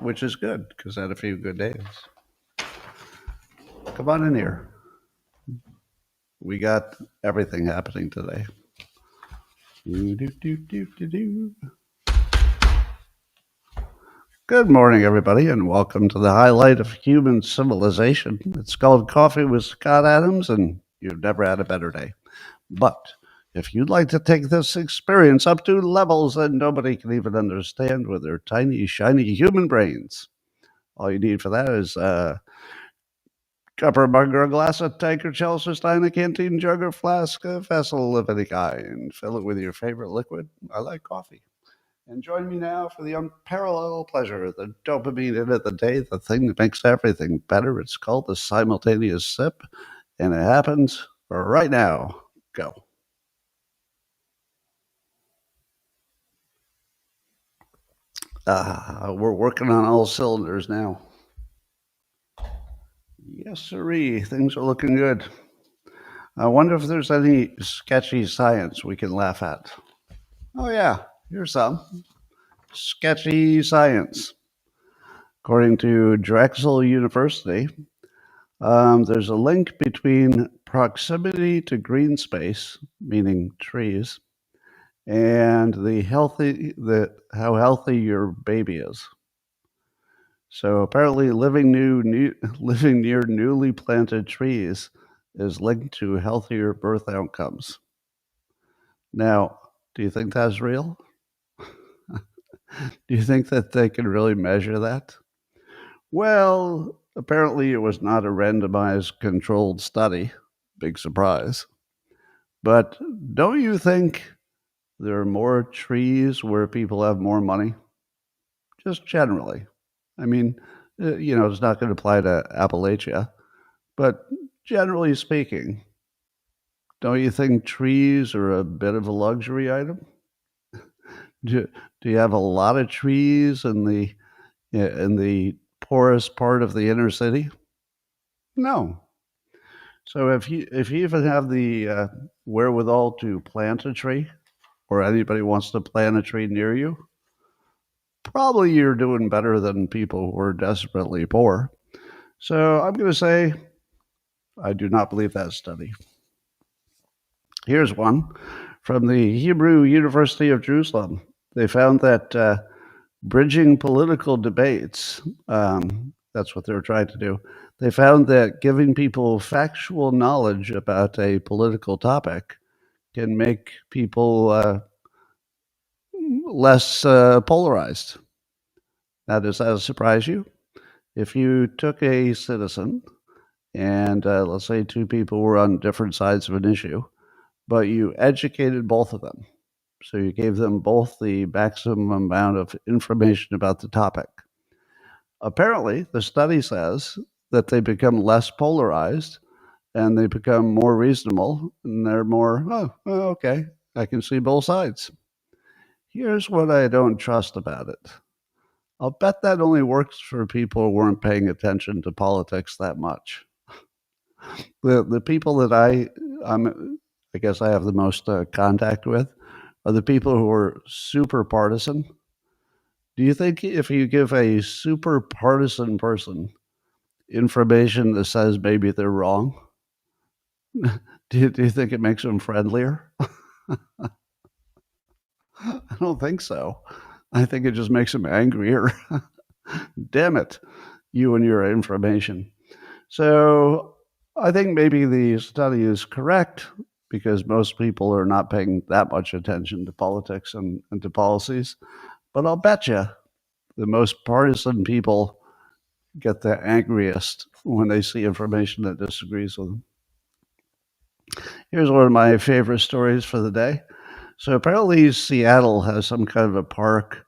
which is good because I had a few good days. Come on in here. We got everything happening today. Good morning, everybody, and welcome to the highlight of human civilization. It's called Coffee with Scott Adams, and you've never had a better day. But if you'd like to take this experience up to levels that nobody can even understand with their tiny, shiny human brains, all you need for that is a cup or mug or a glass, a tank or chalice or stein, a canteen, jug or flask, a vessel of any kind. Fill it with your favorite liquid. I like coffee. And join me now for the unparalleled pleasure, the dopamine hit of the day, the thing that makes everything better. It's called the simultaneous sip, and it happens right now. Go. We're working on all cylinders now. Yes, sirree. Things are looking good. I wonder if there's any sketchy science we can laugh at. Oh, yeah, here's some. Sketchy science. According to Drexel University, there's a link between proximity to green space, meaning trees, and how healthy your baby is. So apparently, living near newly planted trees is linked to healthier birth outcomes. Now, do you think that's real? Do you think that they can really measure that? Well, apparently it was not a randomized controlled study. Big surprise. But don't you think there are more trees where people have more money? Just generally. I mean, it's not going to apply to Appalachia, but generally speaking, don't you think trees are a bit of a luxury item? Do you have a lot of trees in the poorest part of the inner city? No. So if you even have the wherewithal to plant a tree, or anybody wants to plant a tree near you, probably you're doing better than people who are desperately poor. So I'm going to say I do not believe that study. Here's one from the Hebrew University of Jerusalem. They found that bridging political debates, that's what they're trying to do. They found that giving people factual knowledge about a political topic can make people less polarized. Now, does that surprise you? If you took a citizen and let's say two people were on different sides of an issue, but you educated both of them, so you gave them both the maximum amount of information about the topic. Apparently, the study says that they become less polarized and they become more reasonable and they're more, okay, I can see both sides. Here's what I don't trust about it. I'll bet that only works for people who weren't paying attention to politics that much. The people that I guess I have the most contact with are the people who are super partisan. Do you think if you give a super partisan person information that says maybe they're wrong, do you think it makes them friendlier? I don't think so. I think it just makes them angrier. Damn it, you and your information. So I think maybe the study is correct because most people are not paying that much attention to politics and to policies. But I'll bet you the most partisan people get the angriest when they see information that disagrees with them. Here's one of my favorite stories for the day. So apparently Seattle has some kind of a park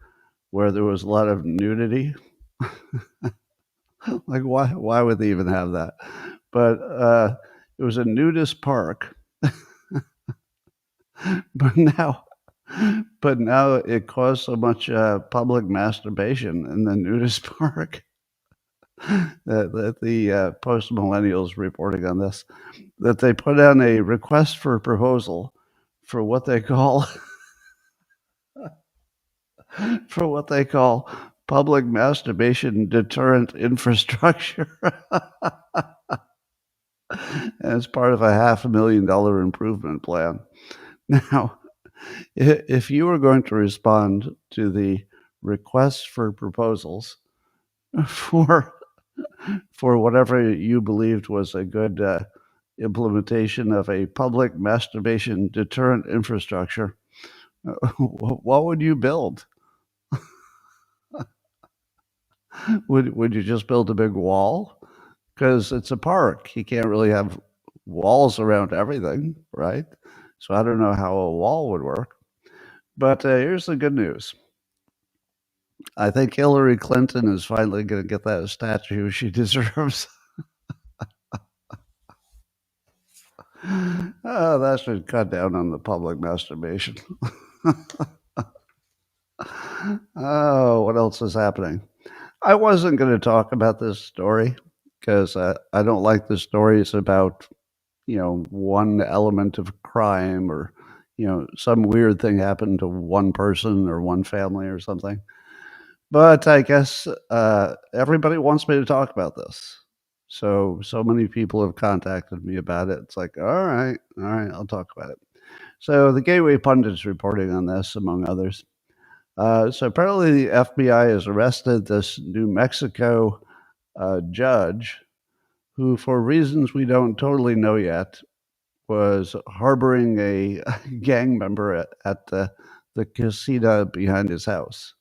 where there was a lot of nudity. Like, why would they even have that? But it was a nudist park. But now it caused so much public masturbation in the nudist park that the post-millennials reporting on this, that they put on a request for proposal for what they call public masturbation deterrent infrastructure as part of a $500,000 improvement plan. Now, if you were going to respond to the request for proposals for whatever you believed was a good implementation of a public masturbation deterrent infrastructure, what would you build? Would you just build a big wall? Because it's a park. You can't really have walls around everything, right? So I don't know how a wall would work. But here's the good news. I think Hillary Clinton is finally going to get that statue she deserves. Oh, that should cut down on the public masturbation. Oh, what else is happening? I wasn't going to talk about this story because I don't like the stories about, one element of crime or, some weird thing happened to one person or one family or something. But I guess everybody wants me to talk about this. So many people have contacted me about it. It's like, all right, I'll talk about it. So the Gateway Pundit's reporting on this, among others. So apparently the FBI has arrested this New Mexico judge who, for reasons we don't totally know yet, was harboring a gang member at the casita behind his house.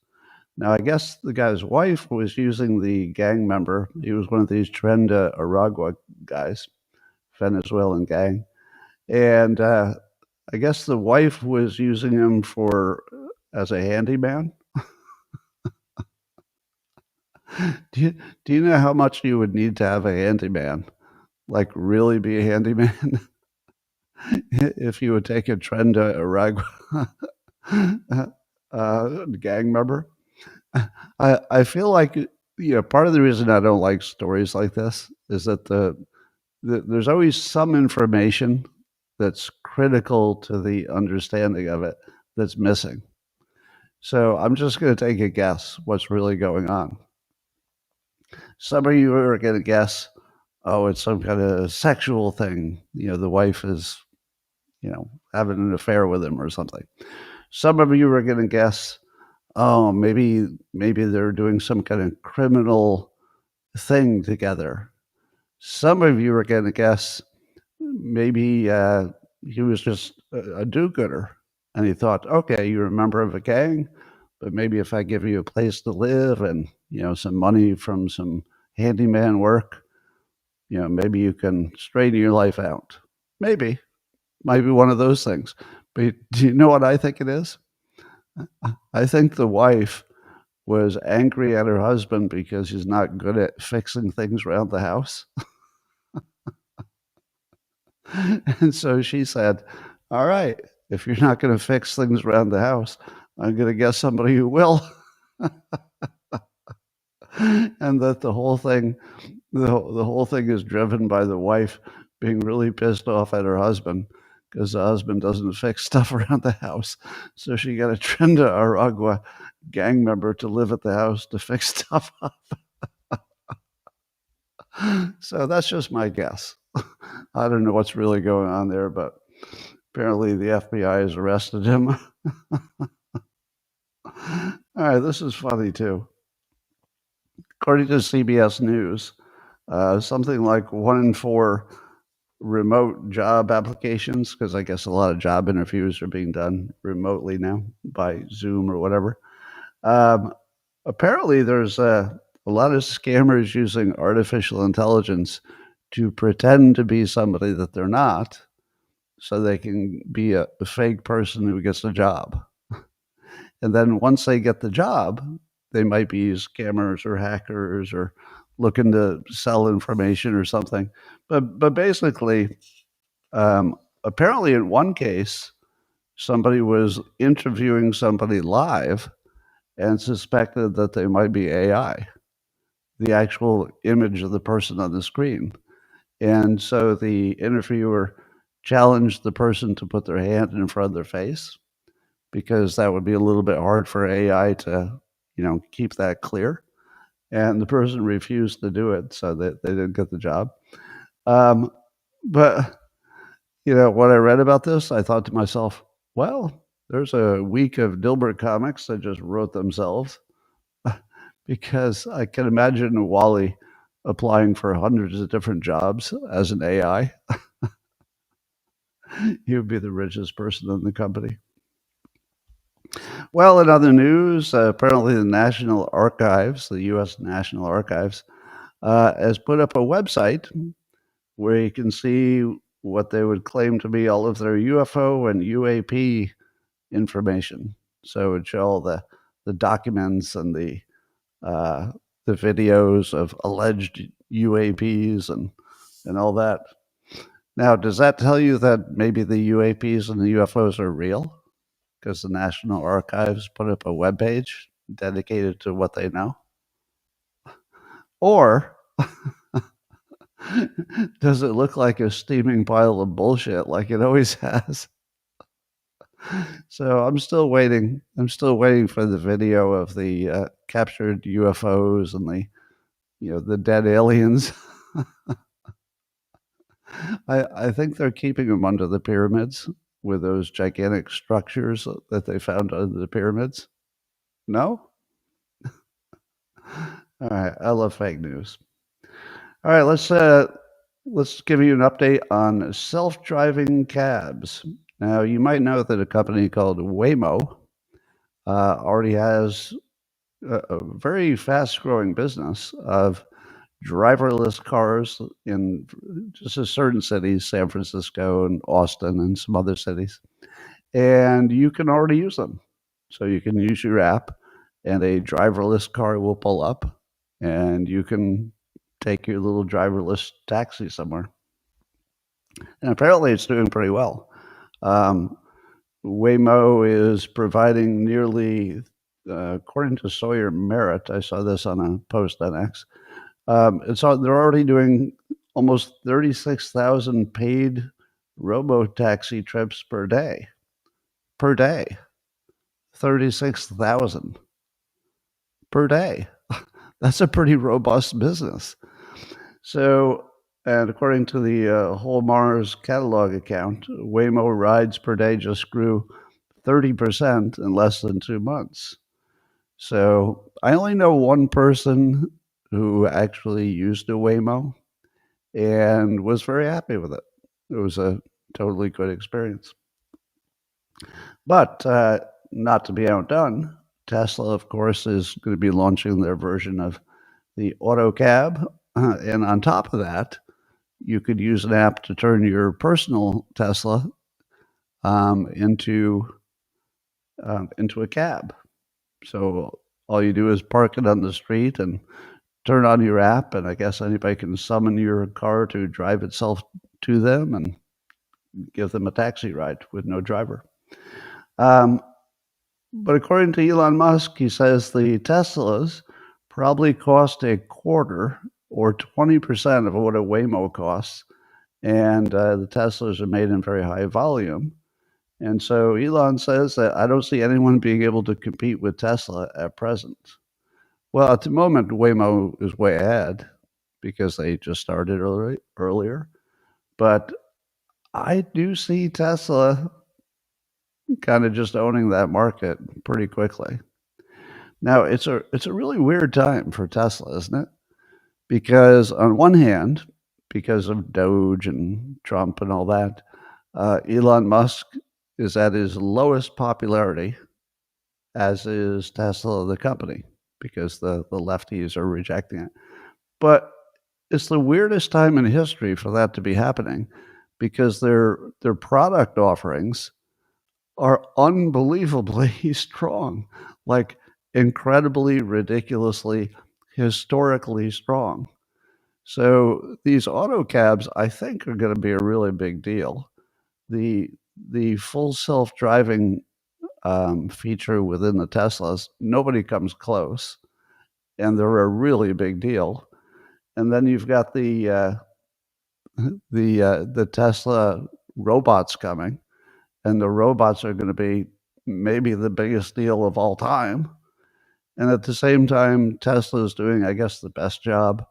Now, I guess the guy's wife was using the gang member. He was one of these Trenda Aragua guys, Venezuelan gang. And I guess the wife was using him as a handyman. Do you know how much you would need to have a handyman? Like really be a handyman? If you would take a Trenda Aragua gang member? I feel like, part of the reason I don't like stories like this is that there's always some information that's critical to the understanding of it that's missing. So I'm just going to take a guess what's really going on. Some of you are going to guess, oh, it's some kind of sexual thing. The wife is, having an affair with him or something. Some of you are going to guess, oh, maybe they're doing some kind of criminal thing together. Some of you are going to guess maybe he was just a do-gooder, and he thought, okay, you're a member of a gang, but maybe if I give you a place to live and some money from some handyman work, maybe you can straighten your life out. Maybe might be one of those things. But do you know what I think it is? I think the wife was angry at her husband because he's not good at fixing things around the house. And so she said, all right, if you're not going to fix things around the house, I'm going to get somebody who will. And that the whole thing is driven by the wife being really pissed off at her husband because the husband doesn't fix stuff around the house. So she got a Trenda Aragua gang member to live at the house to fix stuff up. So that's just my guess. I don't know what's really going on there, but apparently the FBI has arrested him. All right, this is funny too. According to CBS News, something like 1 in 4 remote job applications, because I guess a lot of job interviews are being done remotely now by Zoom or whatever. Apparently, there's a lot of scammers using artificial intelligence to pretend to be somebody that they're not, so they can be a fake person who gets a job. And then once they get the job, they might be scammers or hackers or looking to sell information or something. But basically, apparently in one case, somebody was interviewing somebody live and suspected that they might be AI, the actual image of the person on the screen. And so the interviewer challenged the person to put their hand in front of their face, because that would be a little bit hard for AI to, keep that clear. And the person refused to do it, so they didn't get the job. But when I read about this, I thought to myself, well, there's a week of Dilbert comics that just wrote themselves, because I can imagine Wally applying for hundreds of different jobs as an AI. He would be the richest person in the company. Well, in other news, apparently the National Archives, the U.S. National Archives, has put up a website where you can see what they would claim to be all of their UFO and UAP information. So it would show all the documents and the videos of alleged UAPs and all that. Now, does that tell you that maybe the UAPs and the UFOs are real? Because the National Archives put up a webpage dedicated to what they know? Or does it look like a steaming pile of bullshit like it always has? So I'm still waiting. I'm still waiting for the video of the captured UFOs and the dead aliens. I think they're keeping them under the pyramids with those gigantic structures that they found under the pyramids. No? All right. I love fake news. All right. Let's give you an update on self-driving cabs. Now, you might know that a company called Whimo already has a very fast-growing business of driverless cars in just certain cities, San Francisco and Austin and some other cities. And you can already use them. So you can use your app and a driverless car will pull up and you can take your little driverless taxi somewhere. And apparently it's doing pretty well. Waymo is providing nearly, according to Sawyer Merritt, I saw this on a post on X, they're already doing almost 36,000 paid robo-taxi trips per day. 36,000 per day. That's a pretty robust business. So, and according to the Whole Mars catalog account, Waymo rides per day just grew 30% in less than 2 months. So I only know one person who actually used a Waymo and was very happy with it. It was a totally good experience. But not to be outdone, Tesla, of course, is going to be launching their version of the auto cab. And on top of that, you could use an app to turn your personal Tesla into a cab. So all you do is park it on the street and turn on your app, and I guess anybody can summon your car to drive itself to them and give them a taxi ride with no driver. But according to Elon Musk, he says the Teslas probably cost a quarter or 20% of what a Waymo costs, and the Teslas are made in very high volume. And so Elon says that I don't see anyone being able to compete with Tesla at present. Well, at the moment, Waymo is way ahead because they just started earlier. But I do see Tesla kind of just owning that market pretty quickly. Now, it's a really weird time for Tesla, isn't it? Because on one hand, because of Doge and Trump and all that, Elon Musk is at his lowest popularity, as is Tesla, the company, because the lefties are rejecting it. But it's the weirdest time in history for that to be happening, because their product offerings are unbelievably strong, like incredibly, ridiculously, historically strong. So these auto cabs, I think, are going to be a really big deal. The full self-driving feature within the Teslas, nobody comes close, and they're a really big deal. And then you've got the Tesla robots coming, and the robots are going to be maybe the biggest deal of all time. And at the same time, Tesla is doing, I guess, the best job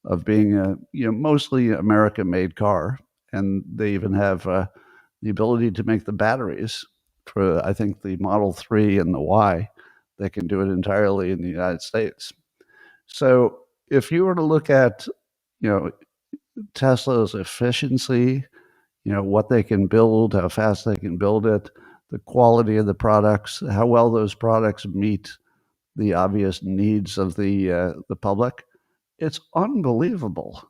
of being a mostly American-made car, and they even have the ability to make the batteries for, I think, the Model 3 and the Y. They can do it entirely in the United States. So if you were to look at, you know, Tesla's efficiency, what they can build, how fast they can build it, the quality of the products, how well those products meet the obvious needs of the public, it's unbelievable.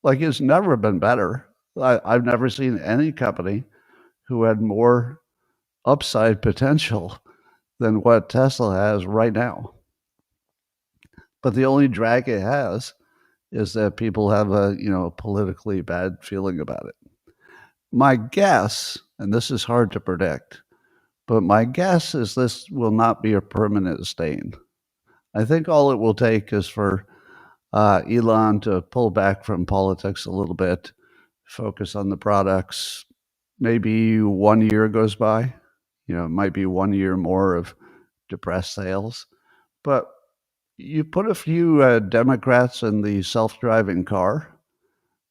Like, it's never been better. I've never seen any company who had more upside potential than what Tesla has right now. But the only drag it has is that people have a politically bad feeling about it. My guess, and this is hard to predict, but my guess is this will not be a permanent stain. I think all it will take is for Elon to pull back from politics a little bit, focus on the products. Maybe 1 year goes by. It might be 1 year more of depressed sales. But you put a few Democrats in the self-driving car,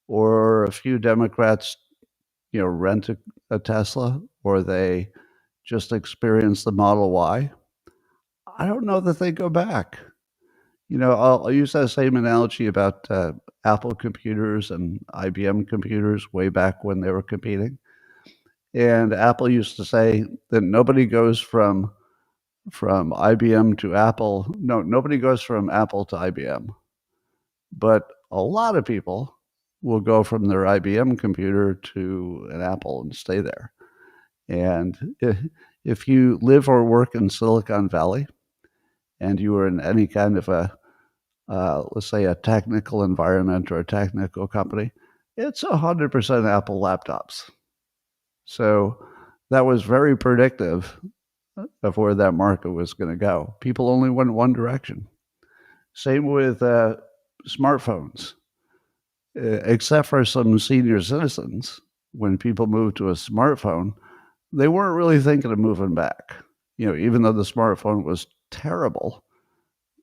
or a few Democrats, rent a Tesla, or they just experience the Model Y. I don't know that they go back. I'll use that same analogy about Apple computers and IBM computers way back when they were competing. And Apple used to say that nobody goes from IBM to Apple. No, nobody goes from Apple to IBM. But a lot of people will go from their IBM computer to an Apple and stay there. And if you live or work in Silicon Valley and you are in any kind of let's say a technical environment or a technical company, it's 100% Apple laptops. So that was very predictive of where that market was going to go. People only went one direction. Same with smartphones, except for some senior citizens. When people moved to a smartphone, they weren't really thinking of moving back. Even though the smartphone was terrible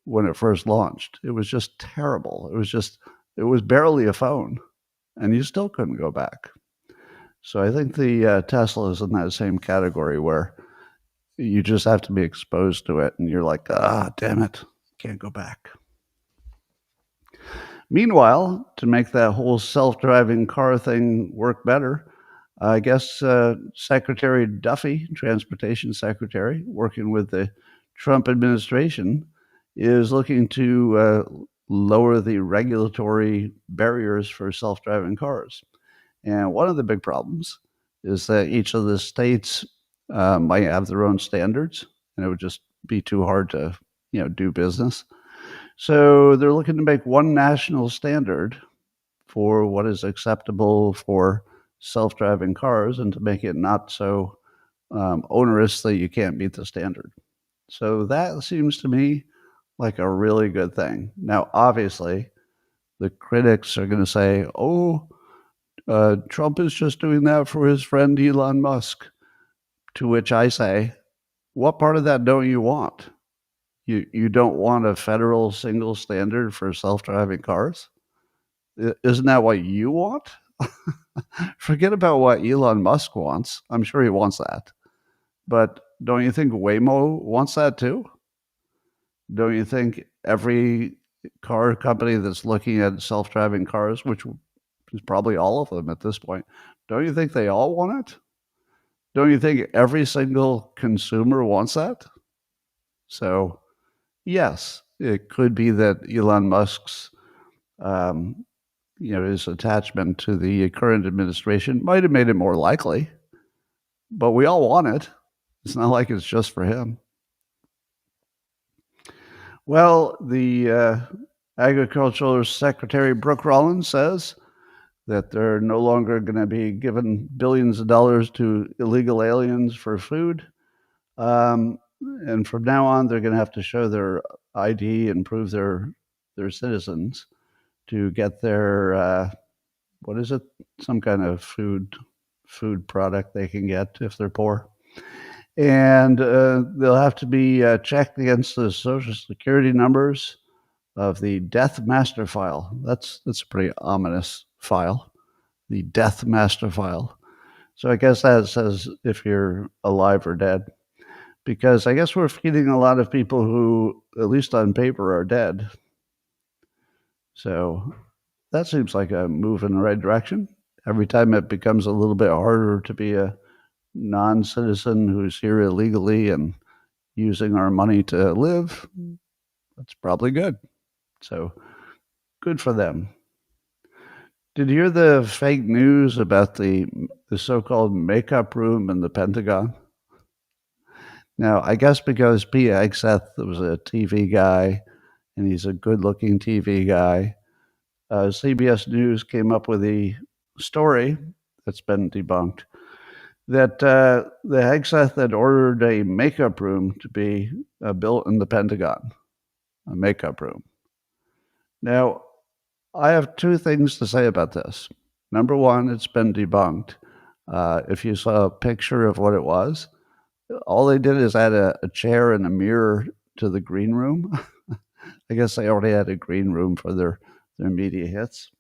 when it first launched, it was just terrible. It was barely a phone, and you still couldn't go back. So I think the Tesla is in that same category where you just have to be exposed to it, and you're like, damn it, can't go back. Meanwhile, to make that whole self-driving car thing work better, I guess Secretary Duffy, Transportation Secretary, working with the Trump administration, is looking to lower the regulatory barriers for self-driving cars. And one of the big problems is that each of the states might have their own standards, and it would just be too hard to do business. So they're looking to make one national standard for what is acceptable for self-driving cars, and to make it not so onerous that you can't meet the standard. So that seems to me like a really good thing. Now, obviously, the critics are going to say, Trump is just doing that for his friend Elon Musk. To which I say, what part of that don't you want? You don't want a federal single standard for self-driving cars? Isn't that what you want? Forget about what Elon Musk wants. I'm sure he wants that. But don't you think Waymo wants that too? Don't you think every car company that's looking at self-driving cars, which is probably all of them at this point, don't you think they all want it? Don't you think every single consumer wants that? So, yes, it could be that Elon Musk's, his attachment to the current administration might have made it more likely, but we all want it. It's not like it's just for him. Well, the Agricultural Secretary Brooke Rollins says that they're no longer going to be giving billions of dollars to illegal aliens for food. And from now on, they're going to have to show their ID and prove they're citizens to get their, what is it? Some kind of food product they can get if they're poor. And they'll have to be checked against the Social Security numbers of the Death Master File. That's a pretty ominous file, the Death Master File. So I guess that says if you're alive or dead, because I guess we're feeding a lot of people who, at least on paper, are dead. So that seems like a move in the right direction. Every time it becomes a little bit harder to be a non-citizen who's here illegally and using our money to live, that's probably good. So good for them. Did you hear the fake news about the so-called makeup room in the Pentagon? Now, I guess because Pete Hegseth was a TV guy, and he's a good-looking TV guy, CBS News came up with a story that's been debunked that the Hegseth had ordered a makeup room to be built in the Pentagon, a makeup room. Now, I have two things to say about this. Number one, it's been debunked. If you saw a picture of what it was, all they did is add a chair and a mirror to the green room. I guess they already had a green room for their media hits.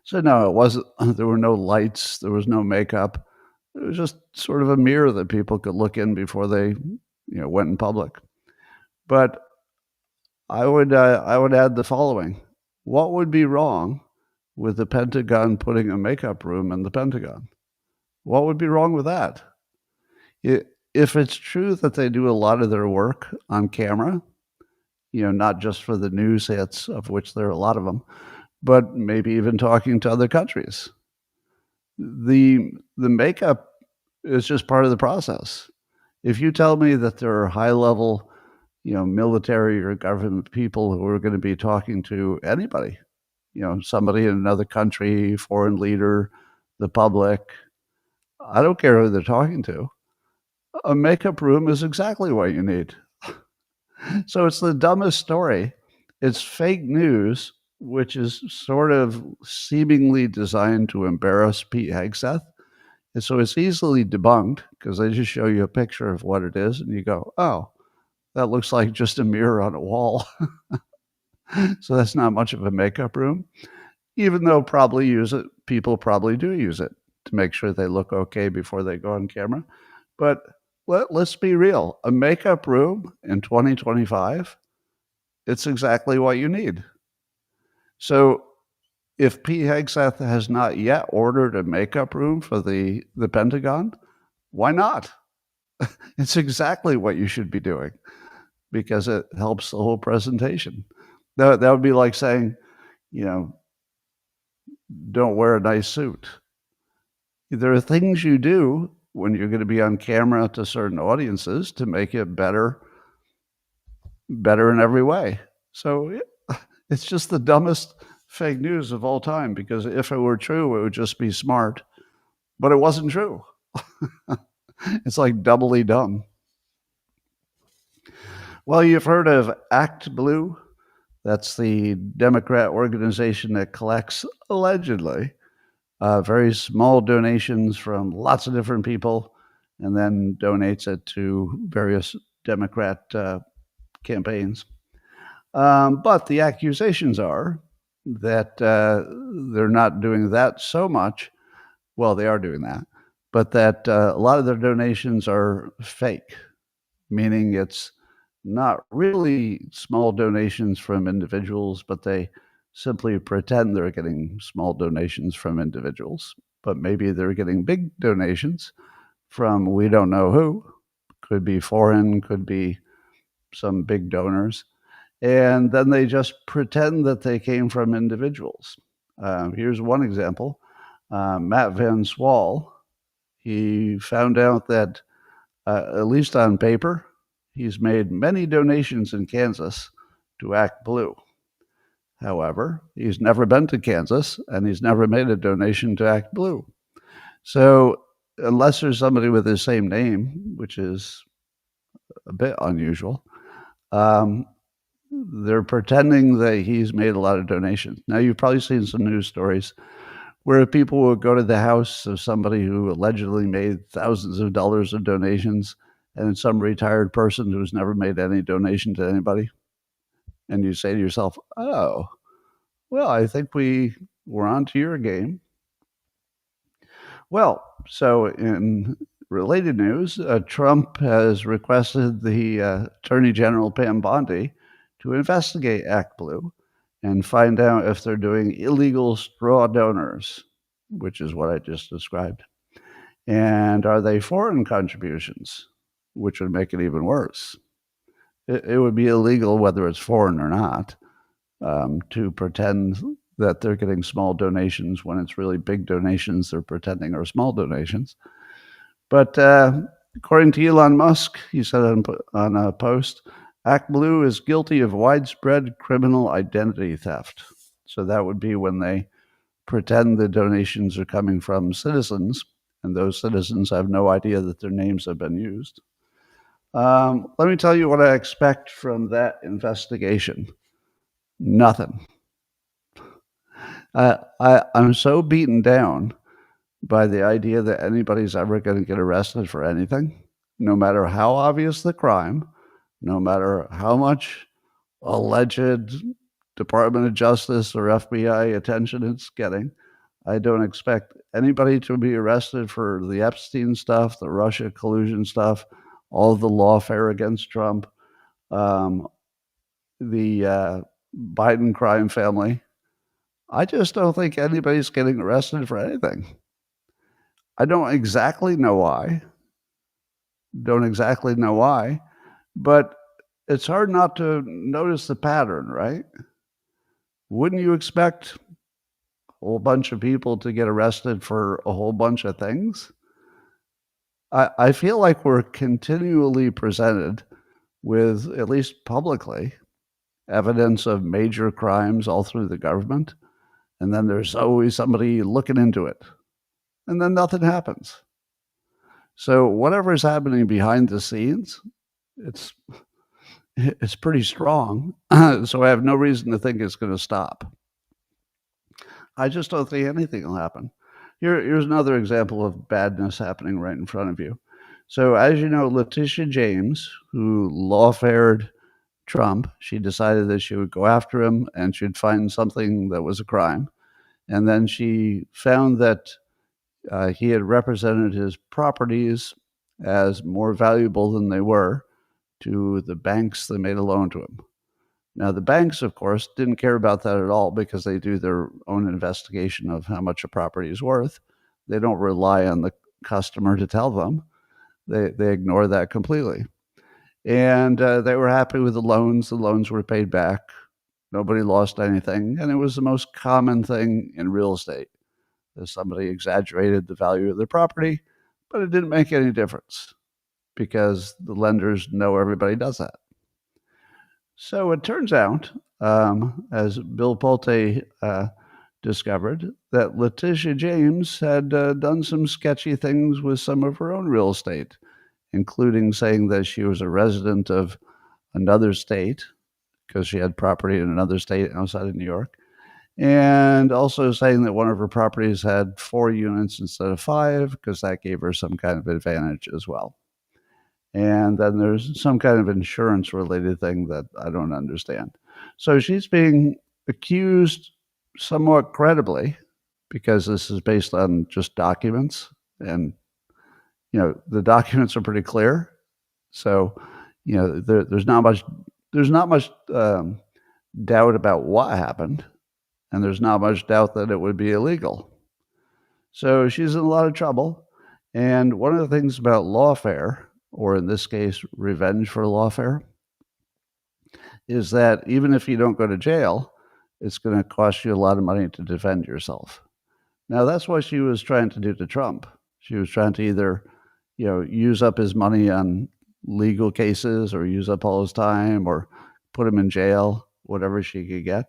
So no, it wasn't. There were no lights. There was no makeup. It was just sort of a mirror that people could look in before they, went in public. But I would add the following: what would be wrong with the Pentagon putting a makeup room in the Pentagon? What would be wrong with that? If it's true that they do a lot of their work on camera, not just for the news hits, of which there are a lot of them, but maybe even talking to other countries. The makeup is just part of the process. If you tell me that there are high level, military or government people who are going to be talking to anybody, somebody in another country, foreign leader, the public, I don't care who they're talking to. A makeup room is exactly what you need. So it's the dumbest story. It's fake news, which is sort of seemingly designed to embarrass Pete Hegseth. And so it's easily debunked because they just show you a picture of what it is and you go, oh, that looks like just a mirror on a wall. So that's not much of a makeup room, even though people probably do use it to make sure they look okay before they go on camera. But let's be real. A makeup room in 2025, it's exactly what you need. So if Pete Hegseth has not yet ordered a makeup room for the Pentagon, why not? It's exactly what you should be doing because it helps the whole presentation. That would be like saying, don't wear a nice suit. There are things you do when you're going to be on camera to certain audiences to make it better in every way. So it's just the dumbest fake news of all time, because if it were true, it would just be smart. But it wasn't true. It's like doubly dumb. Well, you've heard of Act Blue. That's the Democrat organization that collects, allegedly, very small donations from lots of different people and then donates it to various Democrat campaigns. But the accusations are that they're not doing that so much. Well, they are doing that, but that a lot of their donations are fake, meaning it's not really small donations from individuals, but they simply pretend they're getting small donations from individuals. But maybe they're getting big donations from we don't know who. Could be foreign, could be some big donors. And then they just pretend that they came from individuals. Here's one example. Matt Van Swal, he found out that, at least on paper, he's made many donations in Kansas to Act Blue. However, he's never been to Kansas and he's never made a donation to Act Blue. So unless there's somebody with the same name, which is a bit unusual, they're pretending that he's made a lot of donations. Now, you've probably seen some news stories where people would go to the house of somebody who allegedly made thousands of dollars of donations and some retired person who's never made any donation to anybody. And you say to yourself, oh, well, I think we're on to your game. Well, so in related news, Trump has requested the Attorney General Pam Bondi to investigate ActBlue and find out if they're doing illegal straw donors, which is what I just described. And are they foreign contributions, which would make it even worse. It would be illegal, whether it's foreign or not, to pretend that they're getting small donations when it's really big donations they're pretending are small donations. But according to Elon Musk, he said on a post, ActBlue is guilty of widespread criminal identity theft. So that would be when they pretend the donations are coming from citizens, and those citizens have no idea that their names have been used. Let me tell you what I expect from that investigation. Nothing. I'm so beaten down by the idea that anybody's ever going to get arrested for anything, no matter how obvious the crime, no matter how much alleged Department of Justice or FBI attention it's getting. I don't expect anybody to be arrested for the Epstein stuff, the Russia collusion stuff, all the lawfare against Trump, the Biden crime family. I just don't think anybody's getting arrested for anything. I don't exactly know why, but it's hard not to notice the pattern, right? Wouldn't you expect a whole bunch of people to get arrested for a whole bunch of things? I feel like we're continually presented with, at least publicly, evidence of major crimes all through the government, and then there's always somebody looking into it, and then nothing happens. So whatever is happening behind the scenes, it's pretty strong. So I have no reason to think it's going to stop. I just don't think anything will happen. Here's another example of badness happening right in front of you. So as you know, Leticia James, who lawfared Trump, she decided that she would go after him and she'd find something that was a crime. And then she found that he had represented his properties as more valuable than they were to the banks that made a loan to him. Now, the banks, of course, didn't care about that at all because they do their own investigation of how much a property is worth. They don't rely on the customer to tell them. They ignore that completely. And they were happy with the loans. The loans were paid back. Nobody lost anything. And it was the most common thing in real estate. That somebody exaggerated the value of their property, but it didn't make any difference because the lenders know everybody does that. So it turns out, as Bill Pulte discovered, that Leticia James had done some sketchy things with some of her own real estate, including saying that she was a resident of another state because she had property in another state outside of New York, and also saying that one of her properties had 4 units instead of 5 because that gave her some kind of advantage as well. And then there's some kind of insurance related thing that I don't understand. So she's being accused somewhat credibly because this is based on just documents, and the documents are pretty clear. So there's not much doubt about what happened, and there's not much doubt that it would be illegal. So she's in a lot of trouble. And one of the things about lawfare, or in this case, revenge for lawfare, is that even if you don't go to jail, it's going to cost you a lot of money to defend yourself. Now, that's what she was trying to do to Trump. She was trying to either, use up his money on legal cases or use up all his time or put him in jail, whatever she could get.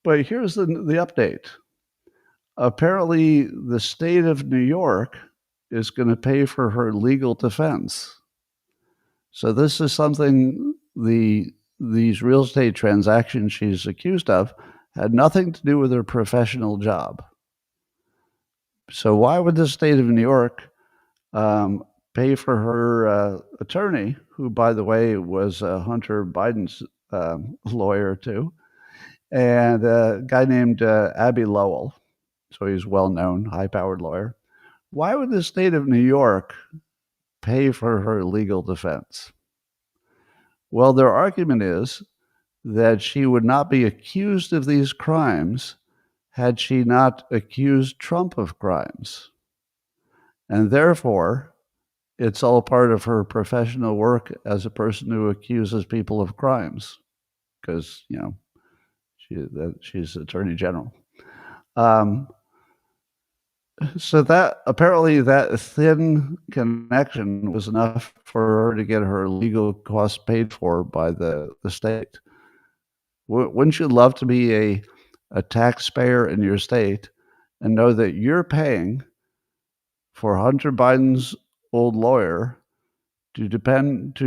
But here's the update. Apparently, the state of New York is going to pay for her legal defense. So this is something these real estate transactions she's accused of had nothing to do with her professional job. So why would the state of New York pay for her attorney, who, by the way, was Hunter Biden's lawyer too, and a guy named Abby Lowell. So he's well-known, high-powered lawyer. Why would the state of New York pay for her legal defense? Well, their argument is that she would not be accused of these crimes had she not accused Trump of crimes. And therefore, it's all part of her professional work as a person who accuses people of crimes, because, she's Attorney General. So that apparently that thin connection was enough for her to get her legal costs paid for by the state. Wouldn't you love to be a taxpayer in your state and know that you're paying for Hunter Biden's old lawyer to defend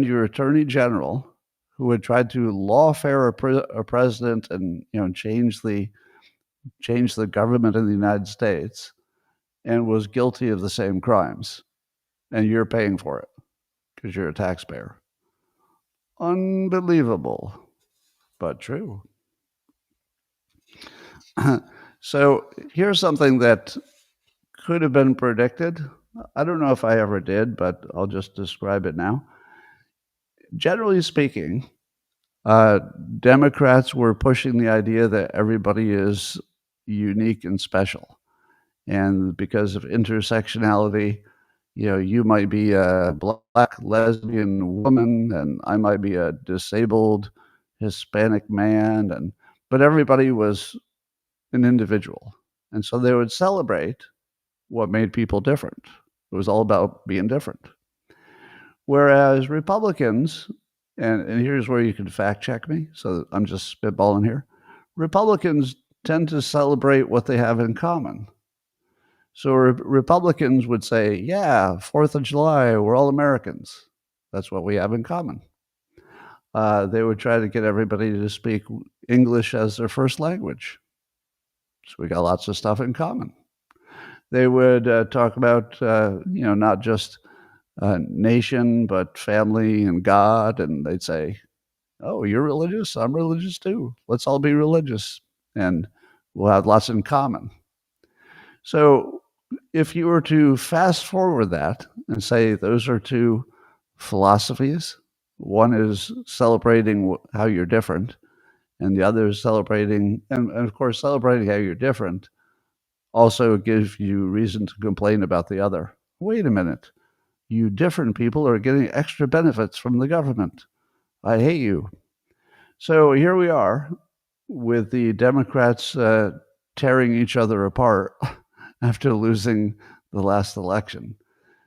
your attorney general, who would try to lawfare a president and change the government in the United States, and was guilty of the same crimes, and you're paying for it because you're a taxpayer? Unbelievable, but true. So here's something that could have been predicted. I don't know if I ever did, but I'll just describe it now. Generally speaking, Democrats were pushing the idea that everybody is unique and special. And because of intersectionality, you might be a Black lesbian woman, and I might be a disabled Hispanic man, but everybody was an individual. And so they would celebrate what made people different. It was all about being different. Whereas Republicans, and here's where you can fact check me, so I'm just spitballing here. Republicans tend to celebrate what they have in common. So Republicans would say, yeah, 4th of July, we're all Americans. That's what we have in common. They would try to get everybody to speak English as their first language. So we got lots of stuff in common. They would talk about, not just nation, but family and God. And they'd say, oh, you're religious? I'm religious too. Let's all be religious, and we'll have lots in common. So if you were to fast forward that and say those are two philosophies, one is celebrating how you're different, and the other is celebrating, and of course, celebrating how you're different also gives you reason to complain about the other. Wait a minute. You different people are getting extra benefits from the government. I hate you. So here we are with the Democrats tearing each other apart after losing the last election.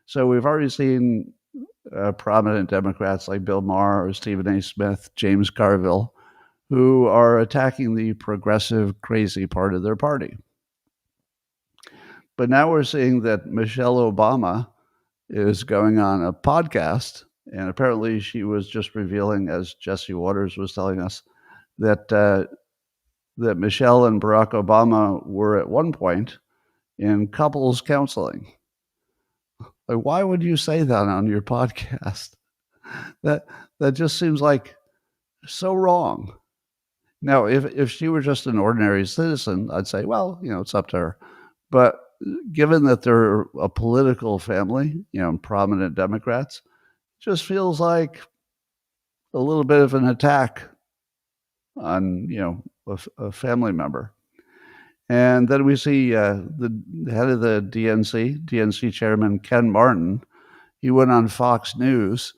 So we've already seen prominent Democrats like Bill Maher or Stephen A. Smith, James Carville, who are attacking the progressive, crazy part of their party. But now we're seeing that Michelle Obama is going on a podcast, and apparently she was just revealing, as Jesse Waters was telling us, that that Michelle and Barack Obama were at one point in couples counseling. Like, why would you say that on your podcast? That just seems like so wrong. Now, if she were just an ordinary citizen, I'd say, well, it's up to her. But given that they're a political family, prominent Democrats, it just feels like a little bit of an attack on, a family member. And then we see the head of the DNC chairman, Ken Martin. He went on Fox News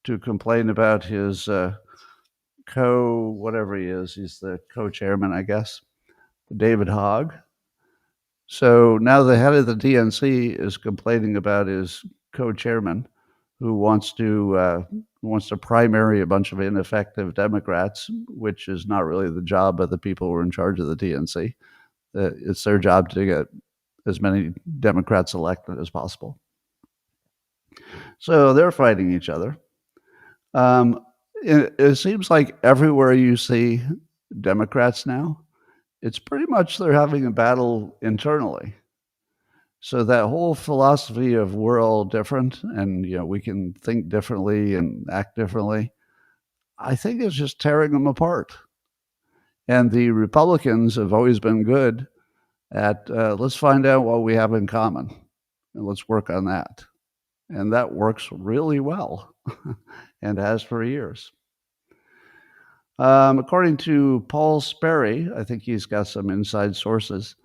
to complain about his whatever he is. He's the co-chairman, I guess, David Hogg. So now the head of the DNC is complaining about his co-chairman, who wants to primary a bunch of ineffective Democrats, which is not really the job of the people who are in charge of the DNC. It's their job to get as many Democrats elected as possible. So they're fighting each other. It seems like everywhere you see Democrats now, it's pretty much they're having a battle internally. So that whole philosophy of we're all different and we can think differently and act differently, I think it's just tearing them apart. And the Republicans have always been good at let's find out what we have in common and let's work on that. And that works really well and has for years. According to Paul Sperry, I think he's got some inside sources.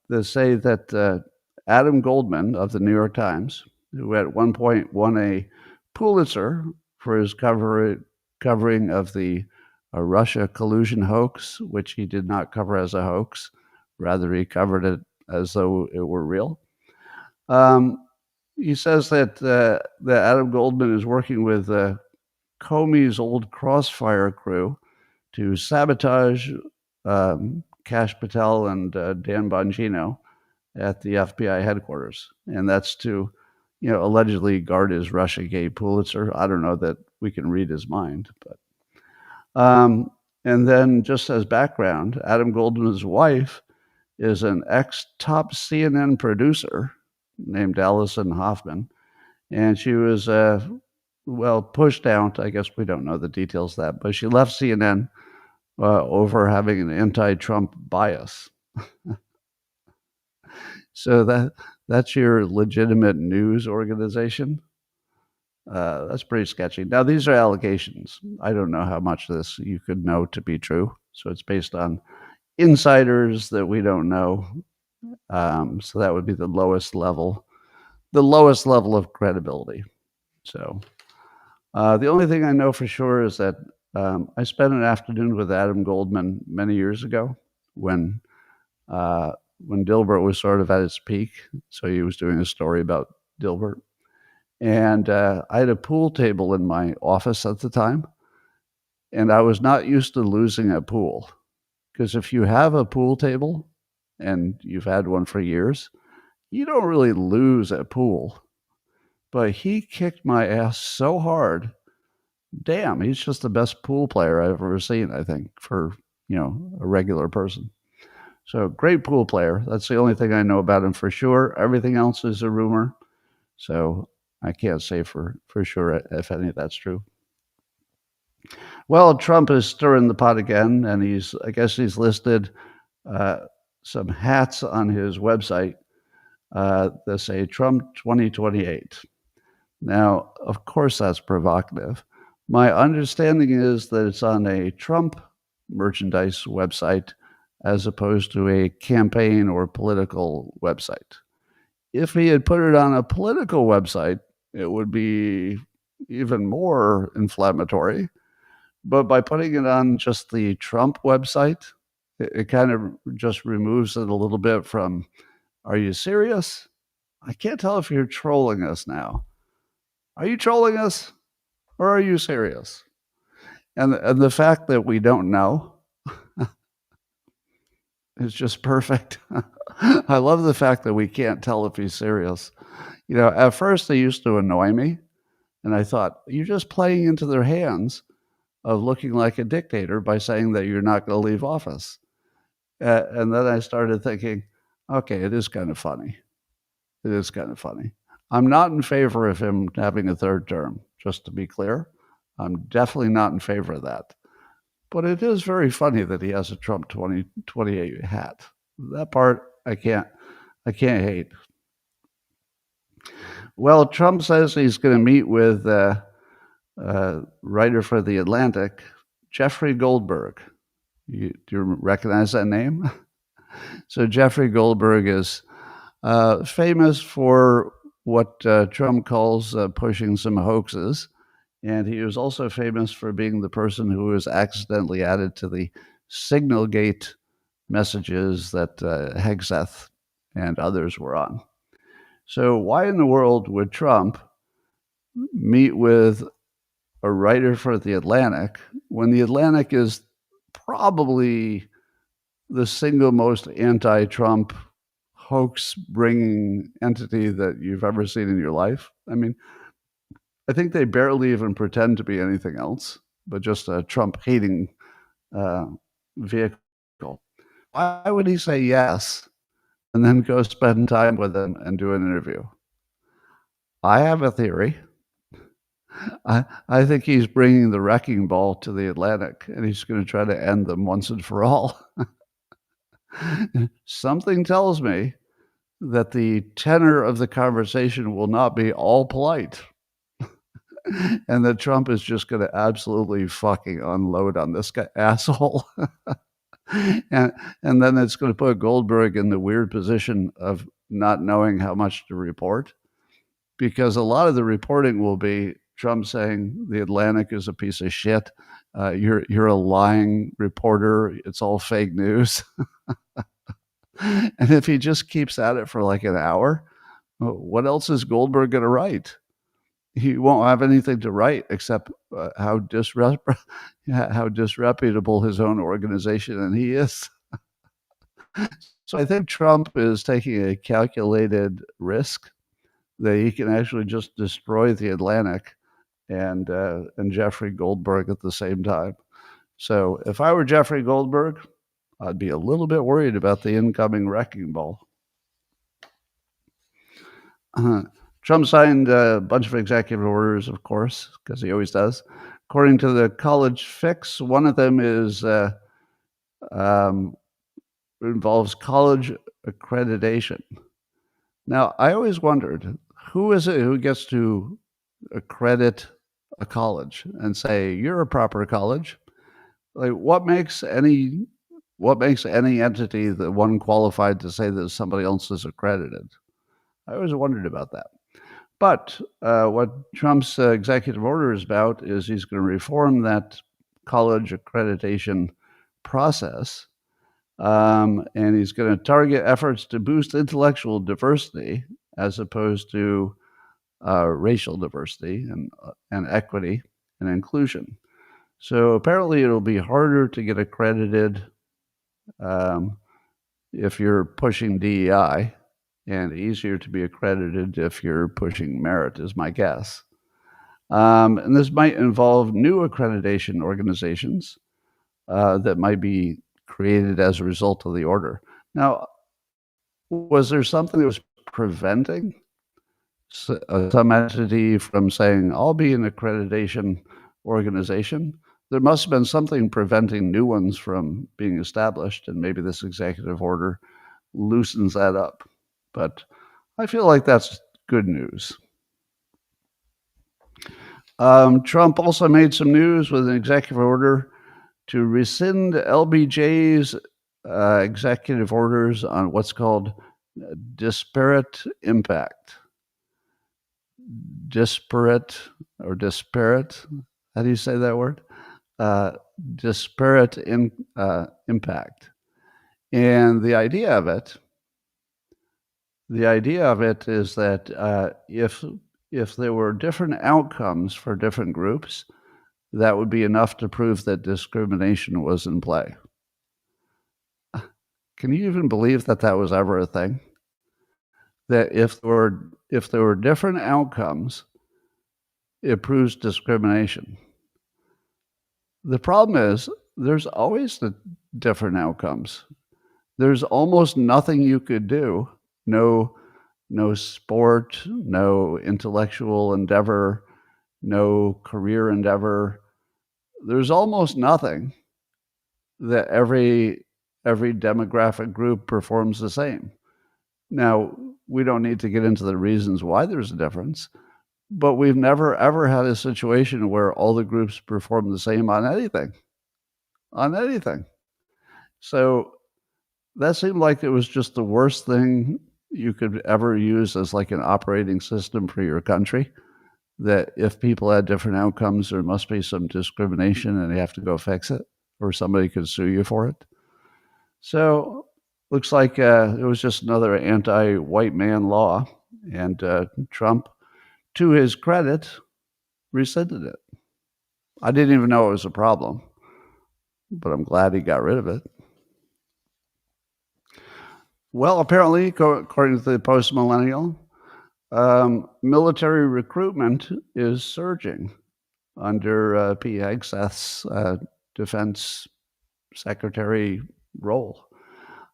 They say that Adam Goldman of the New York Times, who at one point won a Pulitzer for his covering of the Russia collusion hoax, which he did not cover as a hoax. Rather, he covered it as though it were real. He says that Adam Goldman is working with Comey's old Crossfire crew to sabotage Kash Patel and Dan Bongino at the FBI headquarters, and that's to, allegedly guard his Russiagate Pulitzer. I don't know that we can read his mind, but and then just as background, Adam Goldman's wife is an ex-top CNN producer named Allison Hoffman, and she was pushed out. I guess we don't know the details of that, but she left CNN over having an anti-Trump bias. So that's your legitimate news organization. That's pretty sketchy. Now, these are allegations. I don't know how much of this you could know to be true. So it's based on insiders that we don't know. So that would be the lowest level of credibility. So the only thing I know for sure is that I spent an afternoon with Adam Goldman many years ago when Dilbert was sort of at its peak. So he was doing a story about Dilbert. And I had a pool table in my office at the time. And I was not used to losing a pool. Because if you have a pool table and you've had one for years, you don't really lose at pool. But he kicked my ass so hard. Damn, he's just the best pool player I've ever seen, I think, for, a regular person. So great pool player. That's the only thing I know about him for sure. Everything else is a rumor. So I can't say for sure if any of that's true. Well, Trump is stirring the pot again, and I guess he's listed some hats on his website that say Trump 2028. Now, of course, that's provocative. My understanding is that it's on a Trump merchandise website as opposed to a campaign or political website. If he had put it on a political website, it would be even more inflammatory. But by putting it on just the Trump website, it kind of just removes it a little bit from, are you serious? I can't tell if you're trolling us now. Are you trolling us or are you serious? And the fact that we don't know is just perfect. I love the fact that we can't tell if he's serious. At first they used to annoy me, and I thought, you're just playing into their hands of looking like a dictator by saying that you're not going to leave office. And then I started thinking, okay, it is kind of funny. It is kind of funny. I'm not in favor of him having a third term, just to be clear. I'm definitely not in favor of that. But it is very funny that he has a Trump 2028 hat. That part I can't hate. Well, Trump says he's going to meet with writer for The Atlantic, Jeffrey Goldberg. Do you recognize that name? So Jeffrey Goldberg is famous for what Trump calls pushing some hoaxes. And he was also famous for being the person who was accidentally added to the Signalgate messages that Hegseth and others were on. So why in the world would Trump meet with a writer for The Atlantic when The Atlantic is probably the single most anti-Trump hoax-bringing entity that you've ever seen in your life? I mean, I think they barely even pretend to be anything else but just a Trump-hating vehicle. Why would he say yes then go spend time with him and do an interview. I have a theory. I think he's bringing the wrecking ball to the Atlantic, and he's going to try to end them once and for all. Something tells me that the tenor of the conversation will not be all polite, and that Trump is just going to absolutely fucking unload on this guy asshole. and then it's going to put Goldberg in the weird position of not knowing how much to report, because a lot of the reporting will be Trump saying the Atlantic is a piece of shit. You're a lying reporter. It's all fake news. And if he just keeps at it for like an hour, what else is Goldberg going to write? He won't have anything to write except how disreputable his own organization and he is. So I think Trump is taking a calculated risk that he can actually just destroy the Atlantic and Jeffrey Goldberg at the same time. So if I were Jeffrey Goldberg, I'd be a little bit worried about the incoming wrecking ball. Trump signed a bunch of executive orders, of course, because he always does. According to the college fix, one of them is involves college accreditation. Now, I always wondered, who is it who gets to accredit a college and say you're a proper college? Like, what makes any entity the one qualified to say that somebody else is accredited? I always wondered about that. But what Trump's executive order is about is he's going to reform that college accreditation process, and he's going to target efforts to boost intellectual diversity as opposed to racial diversity and equity and inclusion. So apparently it'll be harder to get accredited if you're pushing DEI, and easier to be accredited if you're pushing merit, is my guess. And this might involve new accreditation organizations that might be created as a result of the order. Now, was there something that was preventing some entity from saying, I'll be an accreditation organization? There must have been something preventing new ones from being established, and maybe this executive order loosens that up. But I feel like that's good news. Trump also made some news with an executive order to rescind LBJ's executive orders on what's called disparate impact. Disparate. How do you say that word? Disparate impact. And the idea of it is that if there were different outcomes for different groups, that would be enough to prove that discrimination was in play. Can you even believe that was ever a thing? That if there were different outcomes, it proves discrimination. The problem is there's always the different outcomes. There's almost nothing you could do. No sport, no intellectual endeavor, no career endeavor. There's almost nothing that every demographic group performs the same. Now, we don't need to get into the reasons why there's a difference, but we've never ever had a situation where all the groups perform the same on anything. So that seemed like it was just the worst thing you could ever use as like an operating system for your country, that if people had different outcomes, there must be some discrimination and you have to go fix it, or somebody could sue you for it. So looks like it was just another anti-white man law, and Trump, to his credit, rescinded it. I didn't even know it was a problem, but I'm glad he got rid of it. Well, apparently, according to the Post-Millennial, military recruitment is surging under Pete Hegseth's defense secretary role.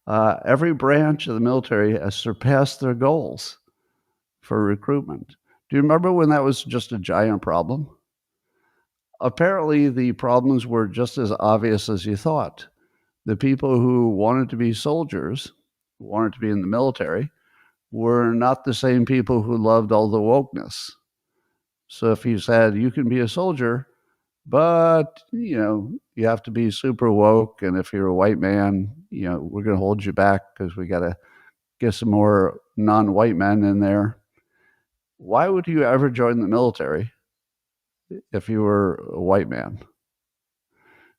Every branch of the military has surpassed their goals for recruitment. Do you remember when that was just a giant problem? Apparently, the problems were just as obvious as you thought. The people who wanted to be soldiers, who wanted to be in the military, were not the same people who loved all the wokeness. So if you said you can be a soldier, but you have to be super woke, and if you're a white man, we're going to hold you back because we got to get some more non-white men in there. Why would you ever join the military if you were a white man?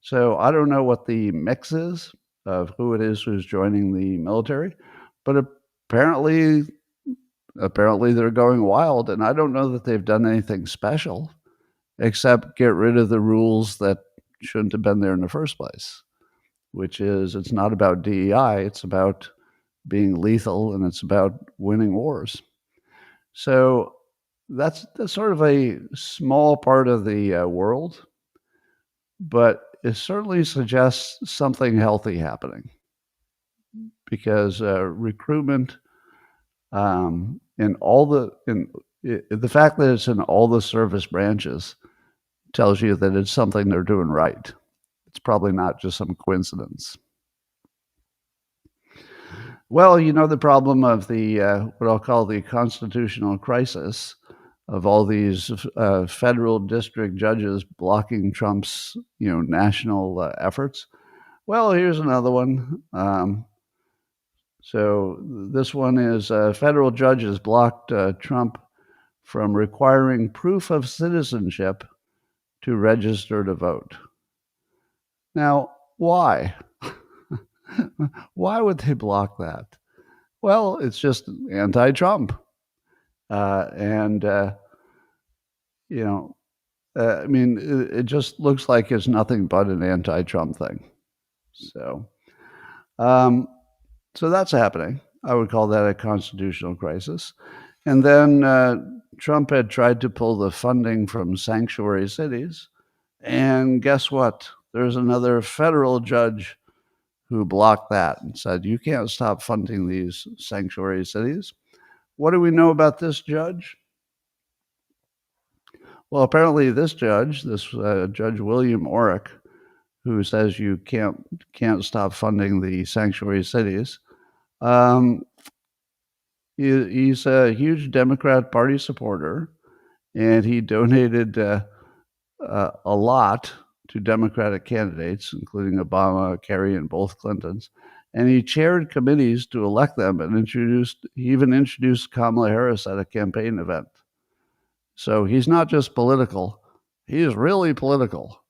So I don't know what the mix is of who it is who's joining the military, but apparently they're going wild, and I don't know that they've done anything special except get rid of the rules that shouldn't have been there in the first place, which is it's not about DEI, it's about being lethal, and it's about winning wars. So that's sort of a small part of the world, but it certainly suggests something healthy happening, because recruitment the fact that it's in all the service branches tells you that it's something they're doing right. It's probably not just some coincidence. Well, the problem of the what I'll call the constitutional crisis of all these federal district judges blocking Trump's national efforts. Well, here's another one. So this one is federal judges blocked Trump from requiring proof of citizenship to register to vote. Now, why? Why would they block that? Well, it's just anti-Trump. It just looks like it's nothing but an anti-Trump thing. So that's happening. I would call that a constitutional crisis. And then Trump had tried to pull the funding from sanctuary cities. And guess what? There's another federal judge who blocked that and said, you can't stop funding these sanctuary cities. What do we know about this judge? Well, apparently this judge William Oric, who says you can't stop funding the sanctuary cities, he's a huge Democrat Party supporter, and he donated a lot to Democratic candidates, including Obama, Kerry, and both Clintons. And he chaired committees to elect them, and he even introduced Kamala Harris at a campaign event. So he's not just political, he is really political.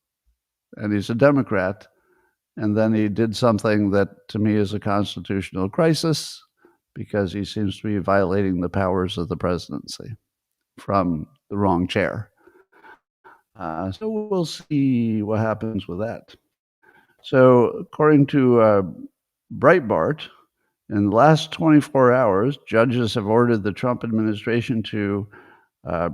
And he's a Democrat. And then he did something that to me is a constitutional crisis, because he seems to be violating the powers of the presidency from the wrong chair. So we'll see what happens with that. So according to Breitbart, in the last 24 hours, judges have ordered the Trump administration to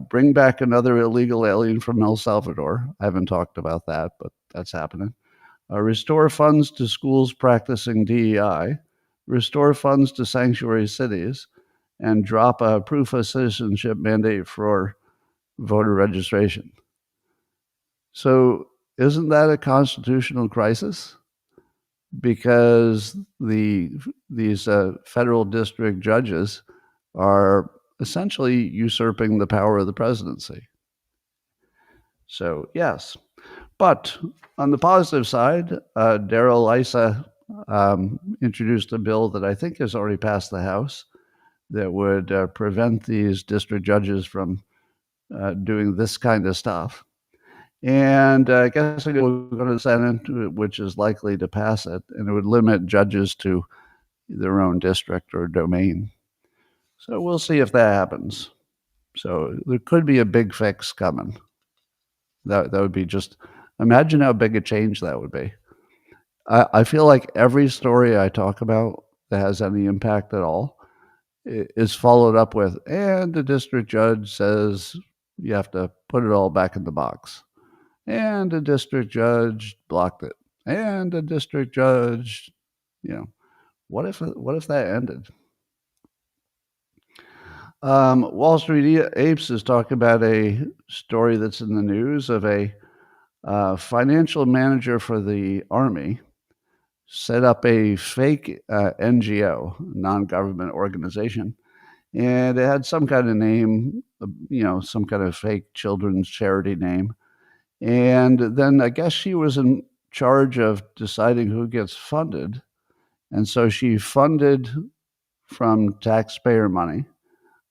bring back another illegal alien from El Salvador. I haven't talked about that, but that's happening. Restore funds to schools practicing DEI, restore funds to sanctuary cities, and drop a proof of citizenship mandate for voter registration. So isn't that a constitutional crisis? Because these federal district judges are essentially usurping the power of the presidency. So yes, but on the positive side, Darrell Issa introduced a bill that I think has already passed the House that would prevent these district judges from doing this kind of stuff. And I guess it will go to the Senate, which is likely to pass it, and it would limit judges to their own district or domain. So we'll see if that happens. So there could be a big fix coming. That would be just, imagine how big a change that would be. I feel like every story I talk about that has any impact at all is followed up with, and the district judge says you have to put it all back in the box. And a district judge blocked it. And a district judge, What if that ended? Wall Street Apes is talking about a story that's in the news of a financial manager for the Army set up a fake NGO, non-government organization, and it had some kind of name, some kind of fake children's charity name. And then I guess she was in charge of deciding who gets funded. And so she funded from taxpayer money,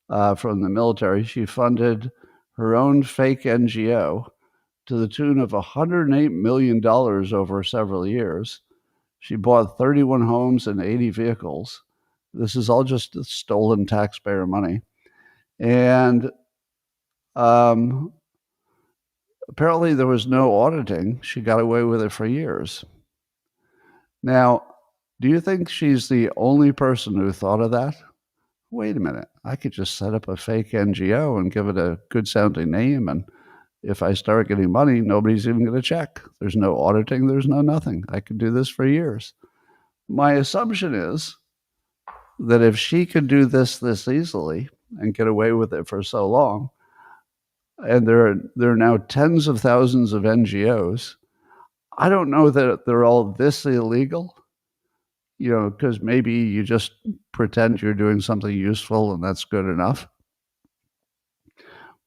from the military. She funded her own fake NGO to the tune of $108 million over several years. She bought 31 homes and 80 vehicles. This is all just stolen taxpayer money. And apparently there was no auditing. She got away with it for years. Now, do you think she's the only person who thought of that? Wait a minute, I could just set up a fake NGO and give it a good sounding name. And if I start getting money, nobody's even going to check. There's no auditing, there's no nothing. I could do this for years. My assumption is that if she could do this easily and get away with it for so long, and there are now tens of thousands of NGOs, I don't know that they're all this illegal, because maybe you just pretend you're doing something useful and that's good enough.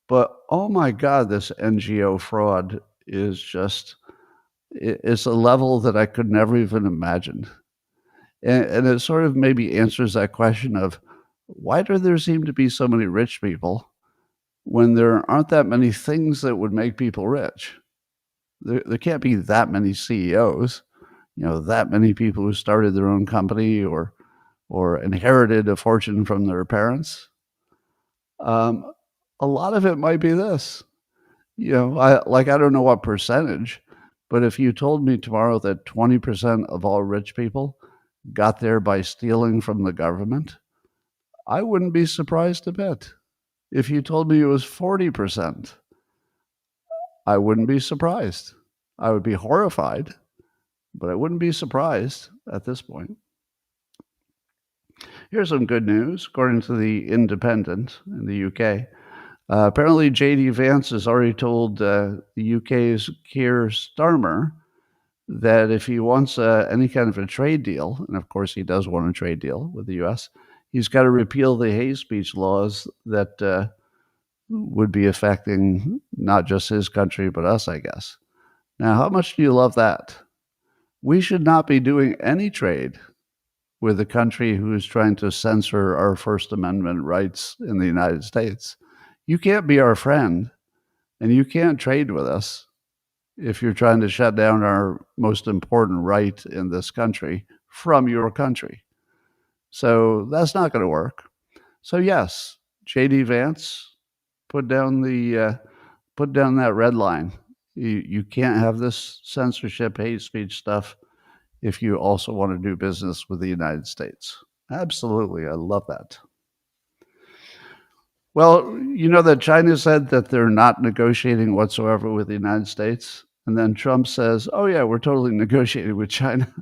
But oh my God, this NGO fraud is just, it's a level that I could never even imagine. And it sort of maybe answers that question of why do there seem to be so many rich people when there aren't that many things that would make people rich? There can't be that many CEOs, that many people who started their own company or inherited a fortune from their parents. A lot of it might be this. I don't know what percentage, but if you told me tomorrow that 20% of all rich people got there by stealing from the government, I wouldn't be surprised a bit. If you told me it was 40%, I wouldn't be surprised. I would be horrified, but I wouldn't be surprised at this point. Here's some good news. According to the Independent in the UK, apparently J.D. Vance has already told the UK's Keir Starmer that if he wants any kind of a trade deal, and of course he does want a trade deal with the US, he's got to repeal the hate speech laws that would be affecting not just his country, but us, I guess. Now, how much do you love that? We should not be doing any trade with a country who is trying to censor our First Amendment rights in the United States. You can't be our friend, and you can't trade with us if you're trying to shut down our most important right in this country from your country. So that's not going to work. So yes, J.D. Vance, put down that red line. You can't have this censorship, hate speech stuff if you also want to do business with the United States. Absolutely, I love that. Well, you know that China said that they're not negotiating whatsoever with the United States, and then Trump says, "Oh yeah, we're totally negotiating with China."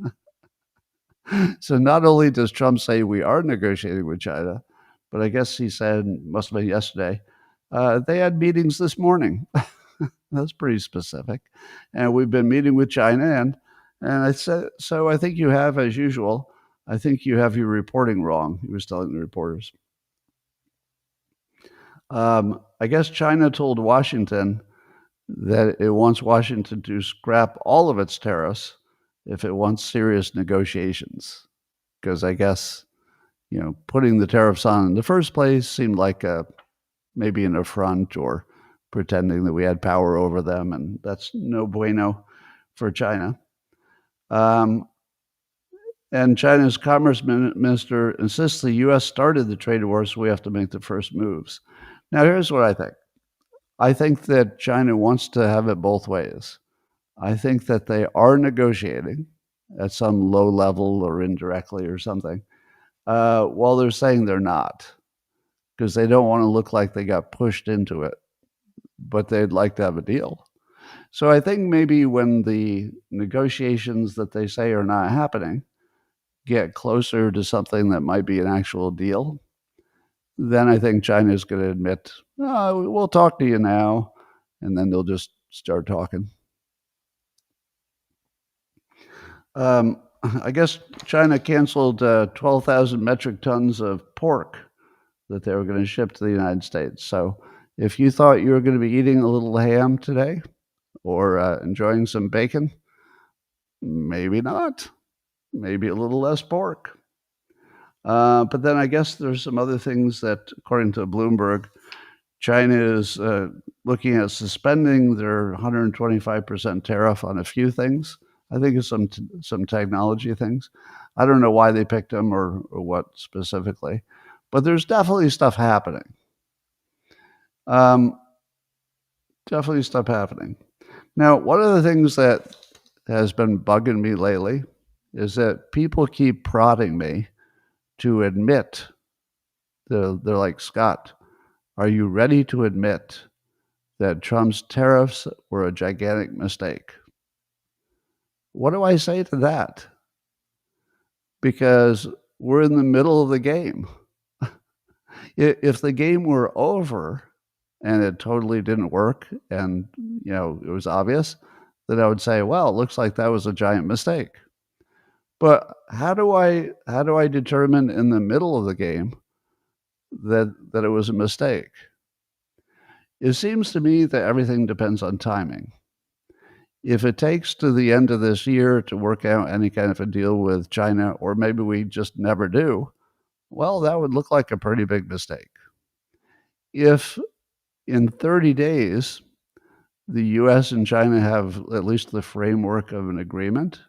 So not only does Trump say we are negotiating with China, but I guess he said, must have been yesterday, they had meetings this morning. That's pretty specific. And we've been meeting with China, and I said, so I think you have, as usual, I think you have your reporting wrong, he was telling the reporters. I guess China told Washington that it wants Washington to scrap all of its tariffs if it wants serious negotiations. Because I guess, putting the tariffs on in the first place seemed like maybe an affront or pretending that we had power over them, and that's no bueno for China. And China's commerce minister insists the U.S. started the trade war, so we have to make the first moves. Now, here's what I think. I think that China wants to have it both ways. I think that they are negotiating at some low level or indirectly or something, while they're saying they're not, because they don't want to look like they got pushed into it, but they'd like to have a deal. So I think maybe when the negotiations that they say are not happening get closer to something that might be an actual deal, then I think China is going to admit, oh, we'll talk to you now, and then they'll just start talking. I guess China canceled 12,000 metric tons of pork that they were going to ship to the United States. So if you thought you were going to be eating a little ham today or enjoying some bacon, maybe not. Maybe a little less pork. But then I guess there's some other things that, according to Bloomberg, China is looking at suspending their 125% tariff on a few things. I think it's some technology things. I don't know why they picked them or what specifically, but there's definitely stuff happening. Definitely stuff happening. Now, one of the things that has been bugging me lately is that people keep prodding me to admit, they're like, Scott, are you ready to admit that Trump's tariffs were a gigantic mistake? What do I say to that? Because we're in the middle of the game. If the game were over and it totally didn't work and it was obvious, then I would say, well, it looks like that was a giant mistake. But how do I determine in the middle of the game that it was a mistake? It seems to me that everything depends on timing. If it takes to the end of this year to work out any kind of a deal with China, or maybe we just never do, well, that would look like a pretty big mistake. If in 30 days, the US and China have at least the framework of an agreement,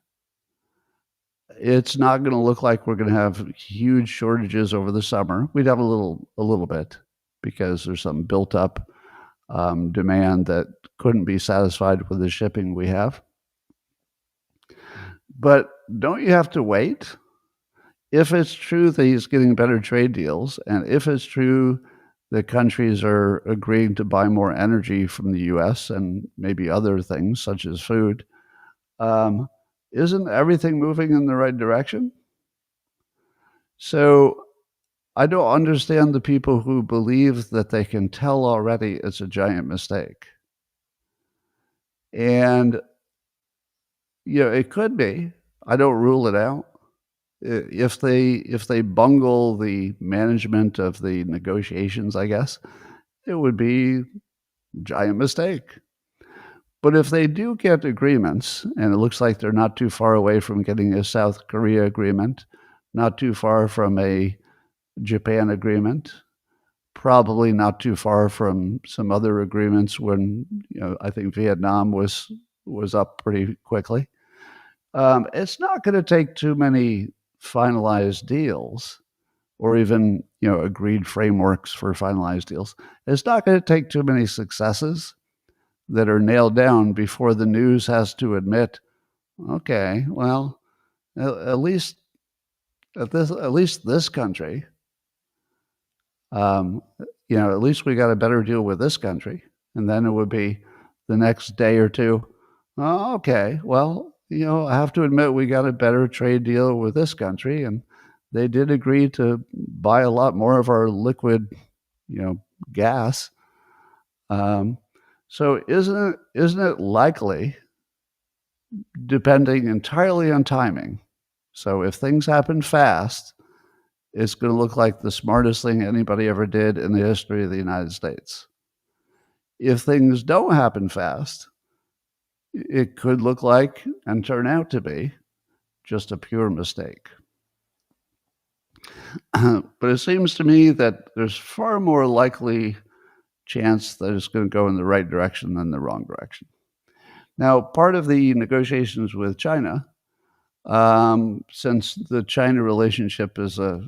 it's not going to look like we're going to have huge shortages over the summer. We'd have a little bit because there's some built up demand that couldn't be satisfied with the shipping we have. But don't you have to wait? If it's true that he's getting better trade deals, and if it's true that countries are agreeing to buy more energy from the US and maybe other things such as food, isn't everything moving in the right direction? So I don't understand the people who believe that they can tell already it's a giant mistake. And it could be. I don't rule it out. If they bungle the management of the negotiations, I guess, it would be a giant mistake. But if they do get agreements, and it looks like they're not too far away from getting a South Korea agreement, not too far from a Japan agreement, probably not too far from some other agreements when, I think Vietnam was up pretty quickly. It's not going to take too many finalized deals or even, agreed frameworks for finalized deals. It's not going to take too many successes that are nailed down before the news has to admit, okay, well, at least this country, at least we got a better deal with this country. And then it would be the next day or two, oh, okay, well, I have to admit we got a better trade deal with this country, and they did agree to buy a lot more of our liquid, gas. So isn't it likely, depending entirely on timing? So if things happen fast, it's going to look like the smartest thing anybody ever did in the history of the United States. If things don't happen fast, it could look like and turn out to be just a pure mistake. But it seems to me that there's far more likely chance that it's going to go in the right direction than the wrong direction. Now, part of the negotiations with China, since the China relationship is a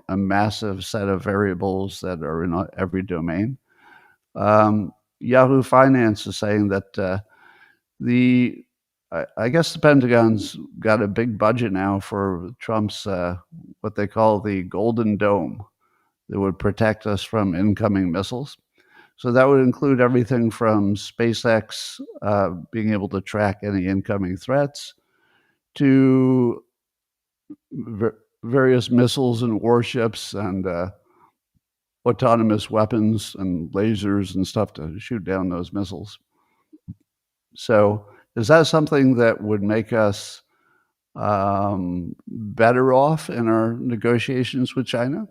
massive set of variables that are in every domain, Yahoo Finance is saying that I guess the Pentagon's got a big budget now for Trump's what they call the Golden Dome that would protect us from incoming missiles. So that would include everything from SpaceX being able to track any incoming threats to various missiles and warships and autonomous weapons and lasers and stuff to shoot down those missiles. So is that something that would make us better off in our negotiations with China?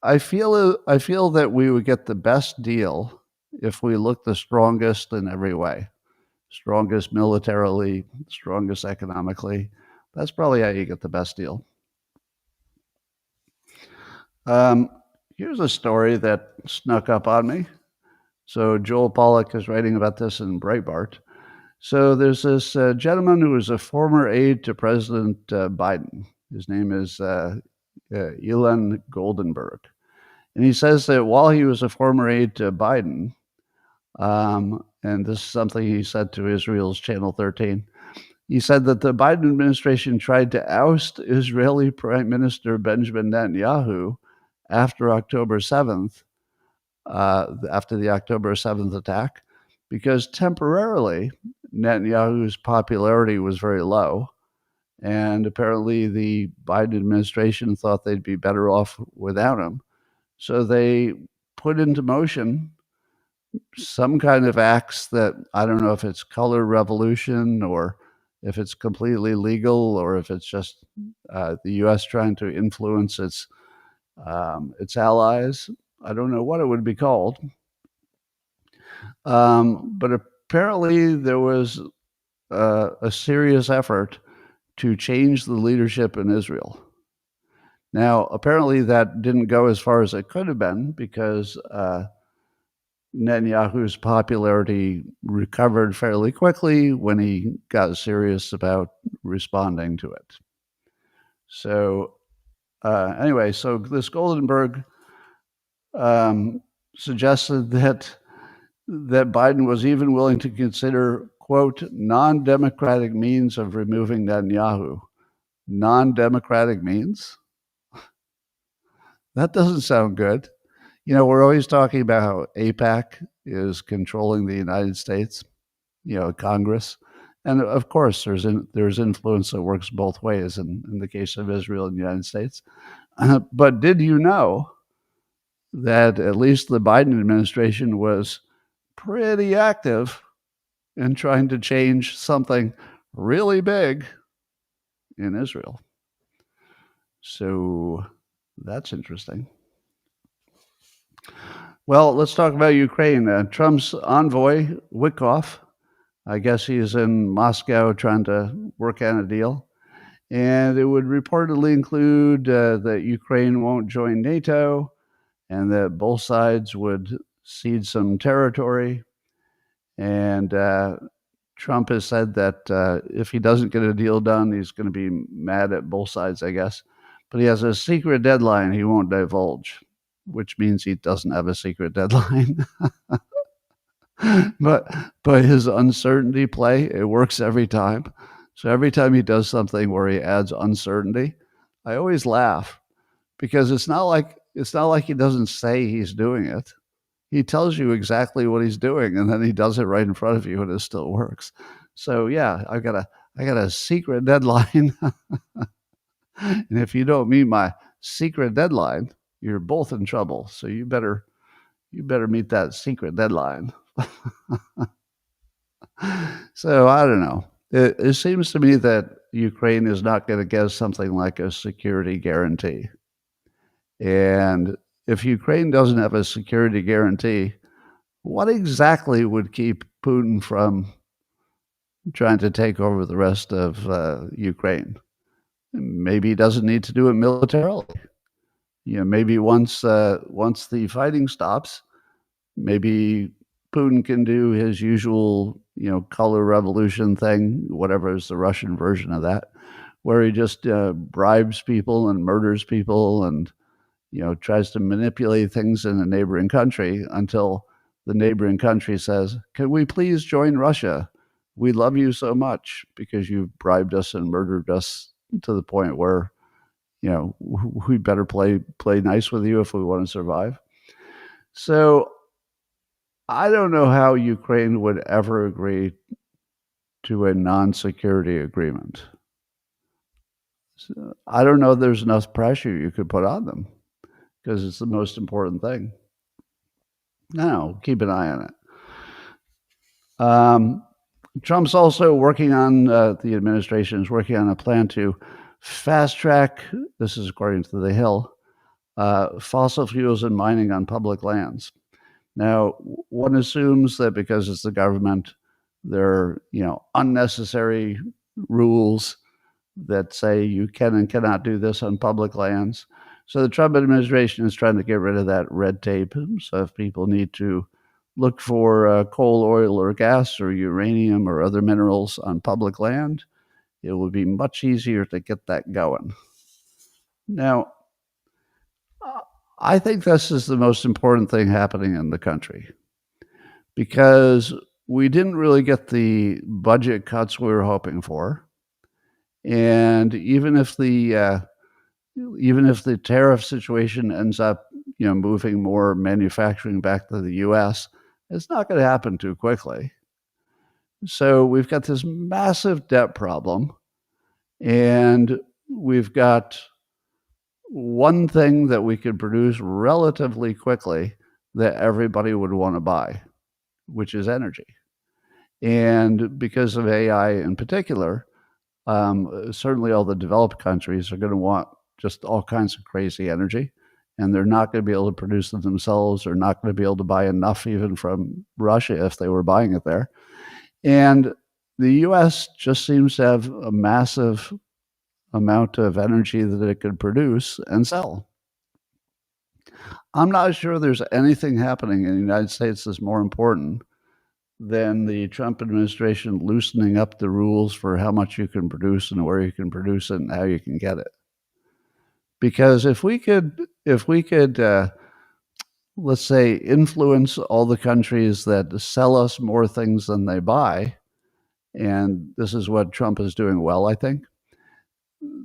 I feel that we would get the best deal if we look the strongest in every way. Strongest militarily, strongest economically. That's probably how you get the best deal. Here's a story that snuck up on me. So Joel Pollack is writing about this in Breitbart. So there's this gentleman who was a former aide to President Biden. His name is Elon Goldenberg. And he says that while he was a former aide to Biden, and this is something he said to Israel's Channel 13, he said that the Biden administration tried to oust Israeli Prime Minister Benjamin Netanyahu after October 7th, after the October 7th attack, because temporarily Netanyahu's popularity was very low. And apparently the Biden administration thought they'd be better off without him. So they put into motion some kind of acts that I don't know if it's color revolution or if it's completely legal or if it's just the U.S. trying to influence its allies. I don't know what it would be called. But apparently there was a serious effort to change the leadership in Israel. Now, apparently that didn't go as far as it could have been because Netanyahu's popularity recovered fairly quickly when he got serious about responding to it. So anyway, so this Goldenberg suggested that Biden was even willing to consider, quote, non-democratic means of removing Netanyahu. Non-democratic means? That doesn't sound good. You know, we're always talking about how AIPAC is controlling the United States, you know, Congress. And of course, there's influence that works both ways in the case of Israel and the United States. But did you know that at least the Biden administration was pretty active in trying to change something really big in Israel? So that's interesting. Well, let's talk about Ukraine. Trump's envoy, Witkoff, I guess he's in Moscow trying to work out a deal. And it would reportedly include that Ukraine won't join NATO and that both sides would cede some territory. And Trump has said that if he doesn't get a deal done, he's going to be mad at both sides, I guess. But he has a secret deadline he won't divulge, which means he doesn't have a secret deadline. but his uncertainty play, it works every time. So every time he does something where he adds uncertainty, I always laugh because it's not like he doesn't say he's doing it. He tells you exactly what he's doing, and then he does it right in front of you, and it still works. So yeah, I got a secret deadline, and if you don't meet my secret deadline, you're both in trouble. So you better meet that secret deadline. So I don't know. It seems to me that Ukraine is not going to get something like a security guarantee. And if Ukraine doesn't have a security guarantee, what exactly would keep Putin from trying to take over the rest of Ukraine? Maybe he doesn't need to do it militarily. You know, maybe once the fighting stops, maybe Putin can do his usual, you know, color revolution thing, whatever is the Russian version of that, where he just bribes people and murders people and, you know, tries to manipulate things in a neighboring country until the neighboring country says, can we please join Russia? We love you so much because you've bribed us and murdered us to the point where, you know, we better play nice with you if we want to survive. So I don't know how Ukraine would ever agree to a non-security agreement. So I don't know there's enough pressure you could put on them because it's the most important thing. No, keep an eye on it. Trump's also working on, the administration is working on a plan to fast track, this is according to The Hill, fossil fuels and mining on public lands. Now, one assumes that because it's the government, there are, unnecessary rules that say you can and cannot do this on public lands. So the Trump administration is trying to get rid of that red tape. So if people need to look for coal, oil, or gas, or uranium, or other minerals on public land, it will be much easier to get that going. Now, I think this is the most important thing happening in the country because we didn't really get the budget cuts we were hoping for. And even if the tariff situation ends up, moving more manufacturing back to the U.S., it's not going to happen too quickly. So we've got this massive debt problem, and we've got one thing that we could produce relatively quickly that everybody would want to buy, which is energy. And because of AI in particular, certainly all the developed countries are going to want just all kinds of crazy energy, and they're not going to be able to produce it themselves. They're not going to be able to buy enough even from Russia if they were buying it there. And the U.S. just seems to have a massive amount of energy that it could produce and sell. I'm not sure there's anything happening in the United States that's more important than the Trump administration loosening up the rules for how much you can produce and where you can produce it and how you can get it. Because if we could, let's say, influence all the countries that sell us more things than they buy, and this is what Trump is doing well, I think.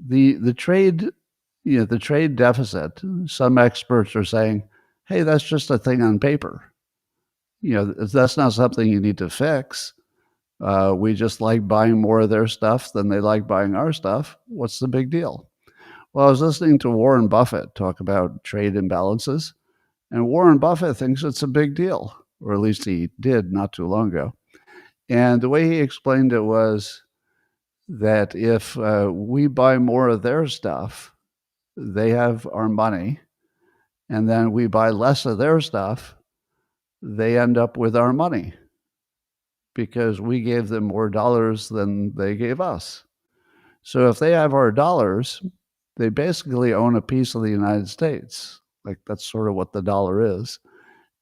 The trade, the trade deficit. Some experts are saying, "Hey, that's just a thing on paper. That's not something you need to fix. We just like buying more of their stuff than they like buying our stuff. What's the big deal?" Well, I was listening to Warren Buffett talk about trade imbalances, and Warren Buffett thinks it's a big deal, or at least he did not too long ago. And the way he explained it was that if we buy more of their stuff, they have our money, and then we buy less of their stuff, they end up with our money because we gave them more dollars than they gave us. So if they have our dollars, they basically own a piece of the United States. Like that's sort of what the dollar is.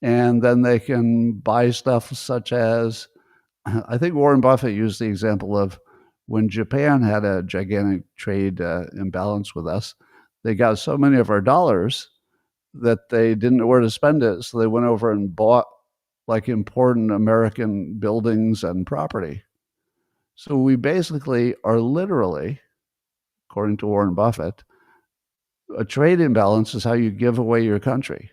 And then they can buy stuff such as, I think Warren Buffett used the example of when Japan had a gigantic trade imbalance with us, they got so many of our dollars that they didn't know where to spend it. So they went over and bought like important American buildings and property. So we basically are literally, according to Warren Buffett, a trade imbalance is how you give away your country.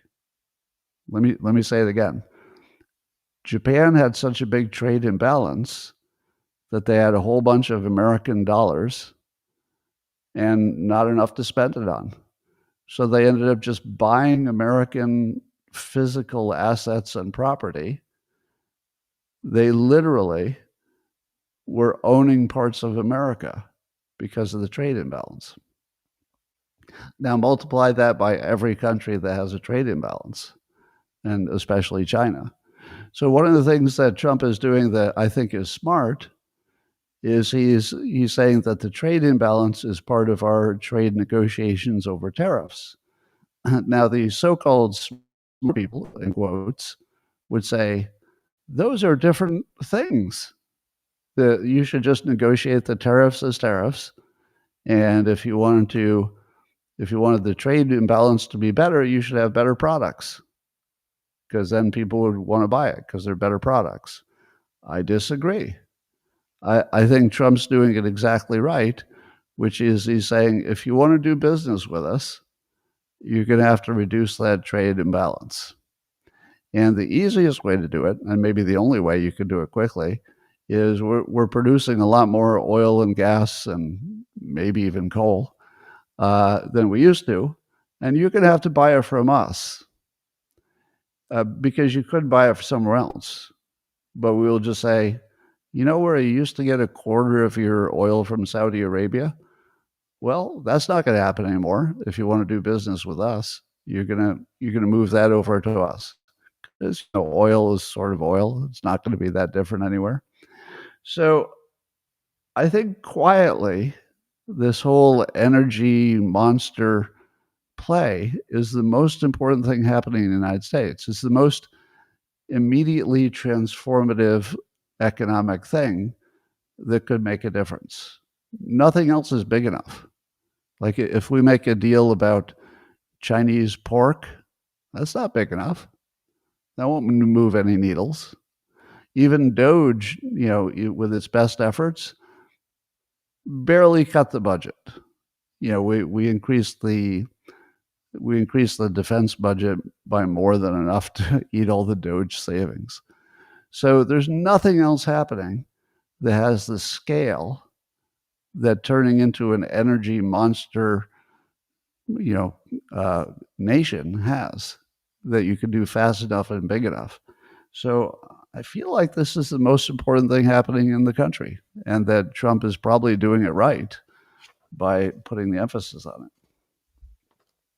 Let me say it again. Japan had such a big trade imbalance that they had a whole bunch of American dollars and not enough to spend it on. So they ended up just buying American physical assets and property. They literally were owning parts of America because of the trade imbalance. Now multiply that by every country that has a trade imbalance, and especially China. So one of the things that Trump is doing that I think is smart is he's saying that the trade imbalance is part of our trade negotiations over tariffs. Now, the so-called smart people, in quotes, would say, those are different things. You should just negotiate the tariffs as tariffs. And if you wanted the trade imbalance to be better, you should have better products, because then people would want to buy it because they're better products. I disagree. I think Trump's doing it exactly right, which is he's saying, if you want to do business with us, you're going to have to reduce that trade imbalance. And the easiest way to do it, and maybe the only way you can do it quickly, is we're producing a lot more oil and gas and maybe even coal than we used to, and you're going to have to buy it from us because you could buy it somewhere else. But we'll just say, you know where you used to get a quarter of your oil from Saudi Arabia? Well, that's not going to happen anymore. If you want to do business with us, you're gonna move that over to us. Because oil is sort of oil. It's not going to be that different anywhere. So I think quietly, this whole energy monster play is the most important thing happening in the United States. It's the most immediately transformative economic thing that could make a difference. Nothing else is big enough. Like if we make a deal about Chinese pork, that's not big enough. That won't move any needles. Even Doge, with its best efforts, barely cut the budget. We increased the defense budget by more than enough to eat all the Doge savings. So there's nothing else happening that has the scale that turning into an energy monster, nation has, that you can do fast enough and big enough. So I feel like this is the most important thing happening in the country, and that Trump is probably doing it right by putting the emphasis on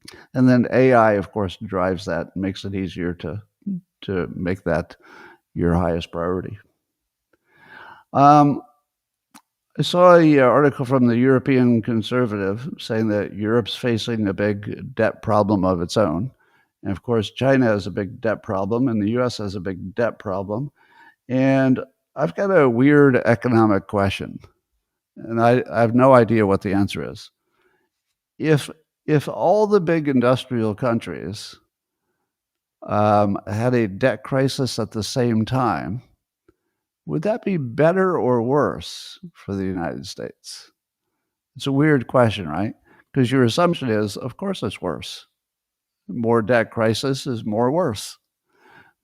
it. And then AI, of course, drives that, makes it easier to make that your highest priority. I saw an article from the European Conservative saying that Europe's facing a big debt problem of its own. And of course, China has a big debt problem, and the US has a big debt problem. And I've got a weird economic question, and I have no idea what the answer is. If all the big industrial countries had a debt crisis at the same time, would that be better or worse for the United States? It's a weird question, right? Because your assumption is, of course, it's worse. More debt crisis is more worse.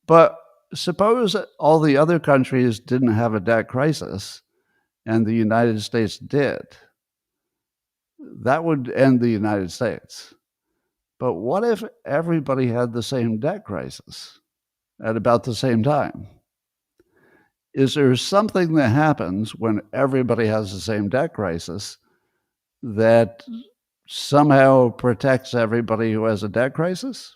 But suppose all the other countries didn't have a debt crisis and the United States did. That would end the United States. But what if everybody had the same debt crisis at about the same time? Is there something that happens when everybody has the same debt crisis that somehow protects everybody who has a debt crisis?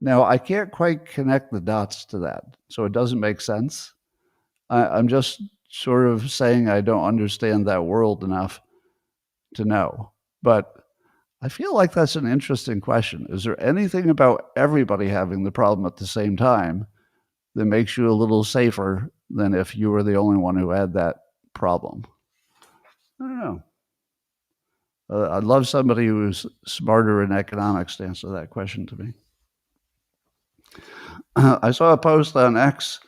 Now, I can't quite connect the dots to that, so it doesn't make sense. I'm just sort of saying I don't understand that world enough to know. But I feel like that's an interesting question. Is there anything about everybody having the problem at the same time that makes you a little safer than if you were the only one who had that problem? I don't know. I'd love somebody who's smarter in economics to answer that question to me. I saw a post on X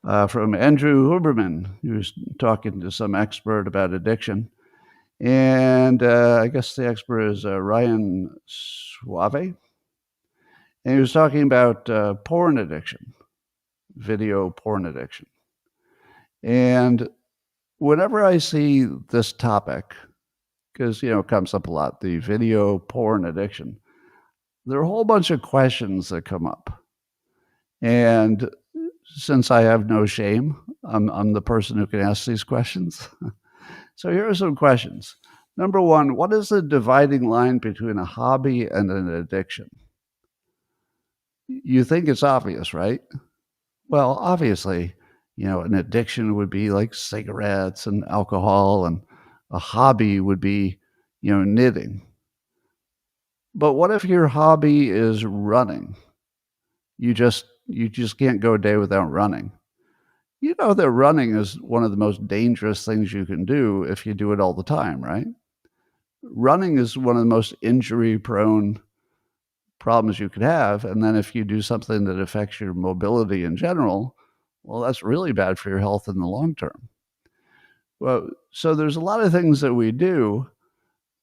from Andrew Huberman, who's talking to some expert about addiction. And I guess the expert is Ryan Suave. And he was talking about porn addiction, video porn addiction. And whenever I see this topic, because, it comes up a lot, the video porn addiction, there are a whole bunch of questions that come up. And since I have no shame, I'm the person who can ask these questions. So here are some questions. Number one, what is the dividing line between a hobby and an addiction? You think it's obvious, right? Well, obviously, an addiction would be like cigarettes and alcohol, and a hobby would be, knitting. But what if your hobby is running? You just can't go a day without running. You know that running is one of the most dangerous things you can do if you do it all the time, right? Running is one of the most injury-prone problems you could have. And then if you do something that affects your mobility in general, well, that's really bad for your health in the long term. Well, so there's a lot of things that we do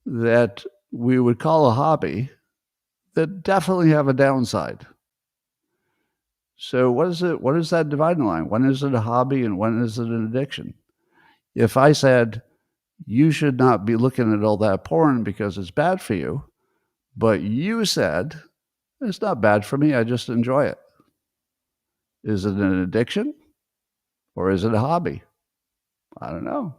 that we would call a hobby that definitely have a downside. So what is it? What is that dividing line? When is it a hobby and when is it an addiction? If I said, you should not be looking at all that porn because it's bad for you. But you said, it's not bad for me, I just enjoy it. Is it an addiction or is it a hobby? I don't know.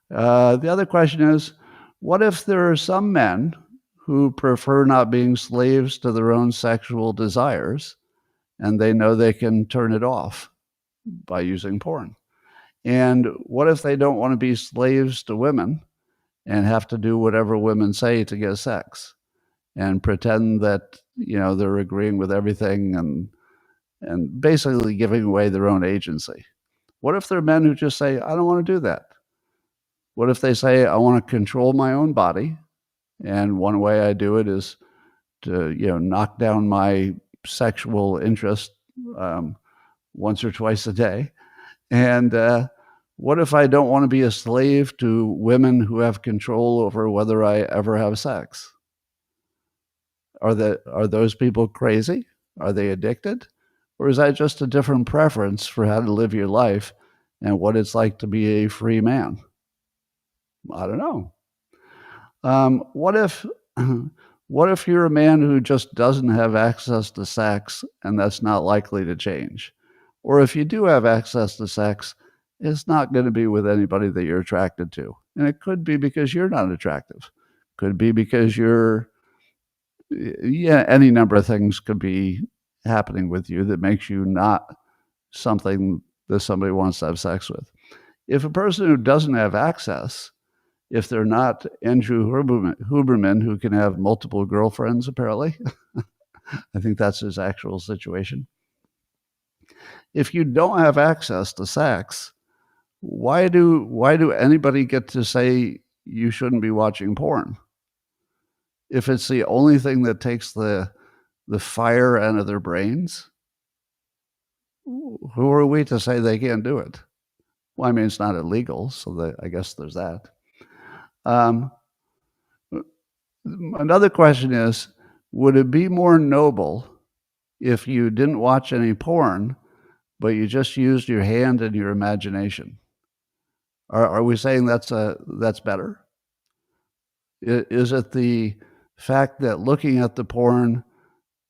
The other question is, what if there are some men who prefer not being slaves to their own sexual desires and they know they can turn it off by using porn? And what if they don't want to be slaves to women and have to do whatever women say to get sex and pretend that, they're agreeing with everything and basically giving away their own agency? What if there are men who just say, I don't want to do that? What if they say, I want to control my own body, and one way I do it is to, knock down my sexual interest once or twice a day? And what if I don't want to be a slave to women who have control over whether I ever have sex? Are those people crazy? Are they addicted? Or is that just a different preference for how to live your life and what it's like to be a free man? I don't know. What if what if you're a man who just doesn't have access to sex and that's not likely to change? Or if you do have access to sex, it's not going to be with anybody that you're attracted to. And it could be because you're not attractive. Could be because any number of things could be happening with you that makes you not something that somebody wants to have sex with. If a person who doesn't have access, if they're not Andrew Huberman, who can have multiple girlfriends, apparently, I think that's his actual situation. If you don't have access to sex, why do anybody get to say you shouldn't be watching porn? If it's the only thing that takes the fire out of their brains, who are we to say they can't do it? Well, I mean, it's not illegal, so I guess there's that. Another question is, would it be more noble if you didn't watch any porn, but you just used your hand and your imagination? Are we saying that's better? Is it the fact that looking at the porn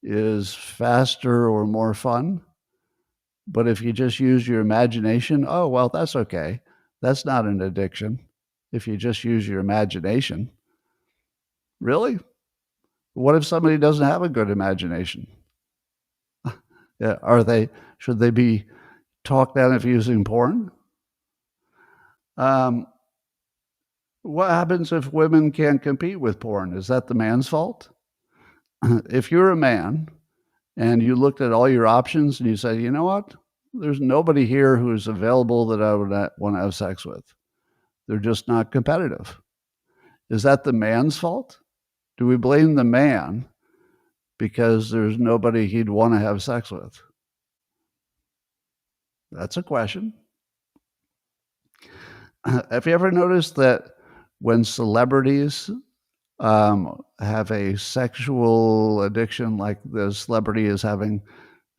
is faster or more fun? But if you just use your imagination, oh, well, that's okay. That's not an addiction. If you just use your imagination. Really? What if somebody doesn't have a good imagination? Should they be talked out of using porn? What happens if women can't compete with porn? Is that the man's fault? If you're a man and you looked at all your options and you said, you know what? There's nobody here who's available that I would want to have sex with. They're just not competitive. Is that the man's fault? Do we blame the man because there's nobody he'd want to have sex with? That's a question. Have you ever noticed that when celebrities have a sexual addiction, like the celebrity is having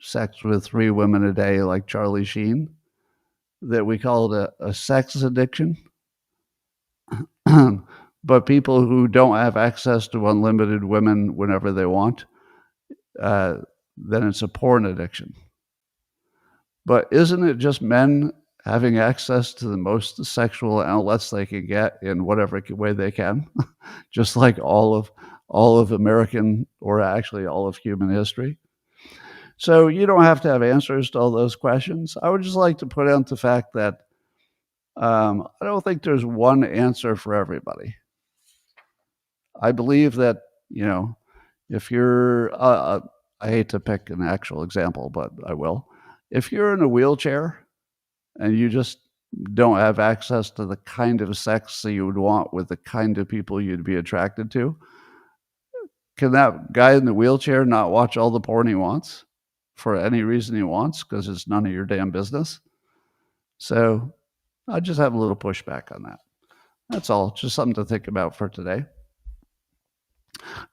sex with 3 women a day, like Charlie Sheen, that we call it a sex addiction? But people who don't have access to unlimited women whenever they want, then it's a porn addiction. But isn't it just men having access to the most sexual outlets they can get in whatever way they can, just like all of American, or actually all of human history? So you don't have to have answers to all those questions. I would just like to put out the fact that I don't think there's one answer for everybody. I believe that, if you're, I hate to pick an actual example, but I will. If you're in a wheelchair and you just don't have access to the kind of sex that you would want with the kind of people you'd be attracted to, can that guy in the wheelchair not watch all the porn he wants for any reason he wants, because it's none of your damn business? So I just have a little pushback on that. That's all. Just something to think about for today.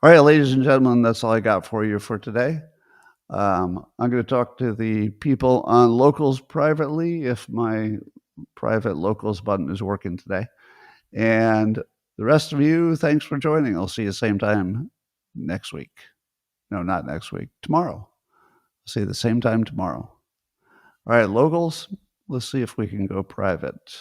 All right, ladies and gentlemen, that's all I got for you for today. I'm going to talk to the people on locals privately if my private locals button is working today. And the rest of you, thanks for joining. I'll see you same time next week. No, not next week. Tomorrow. See you the same time tomorrow. All right, locals, let's see if we can go private.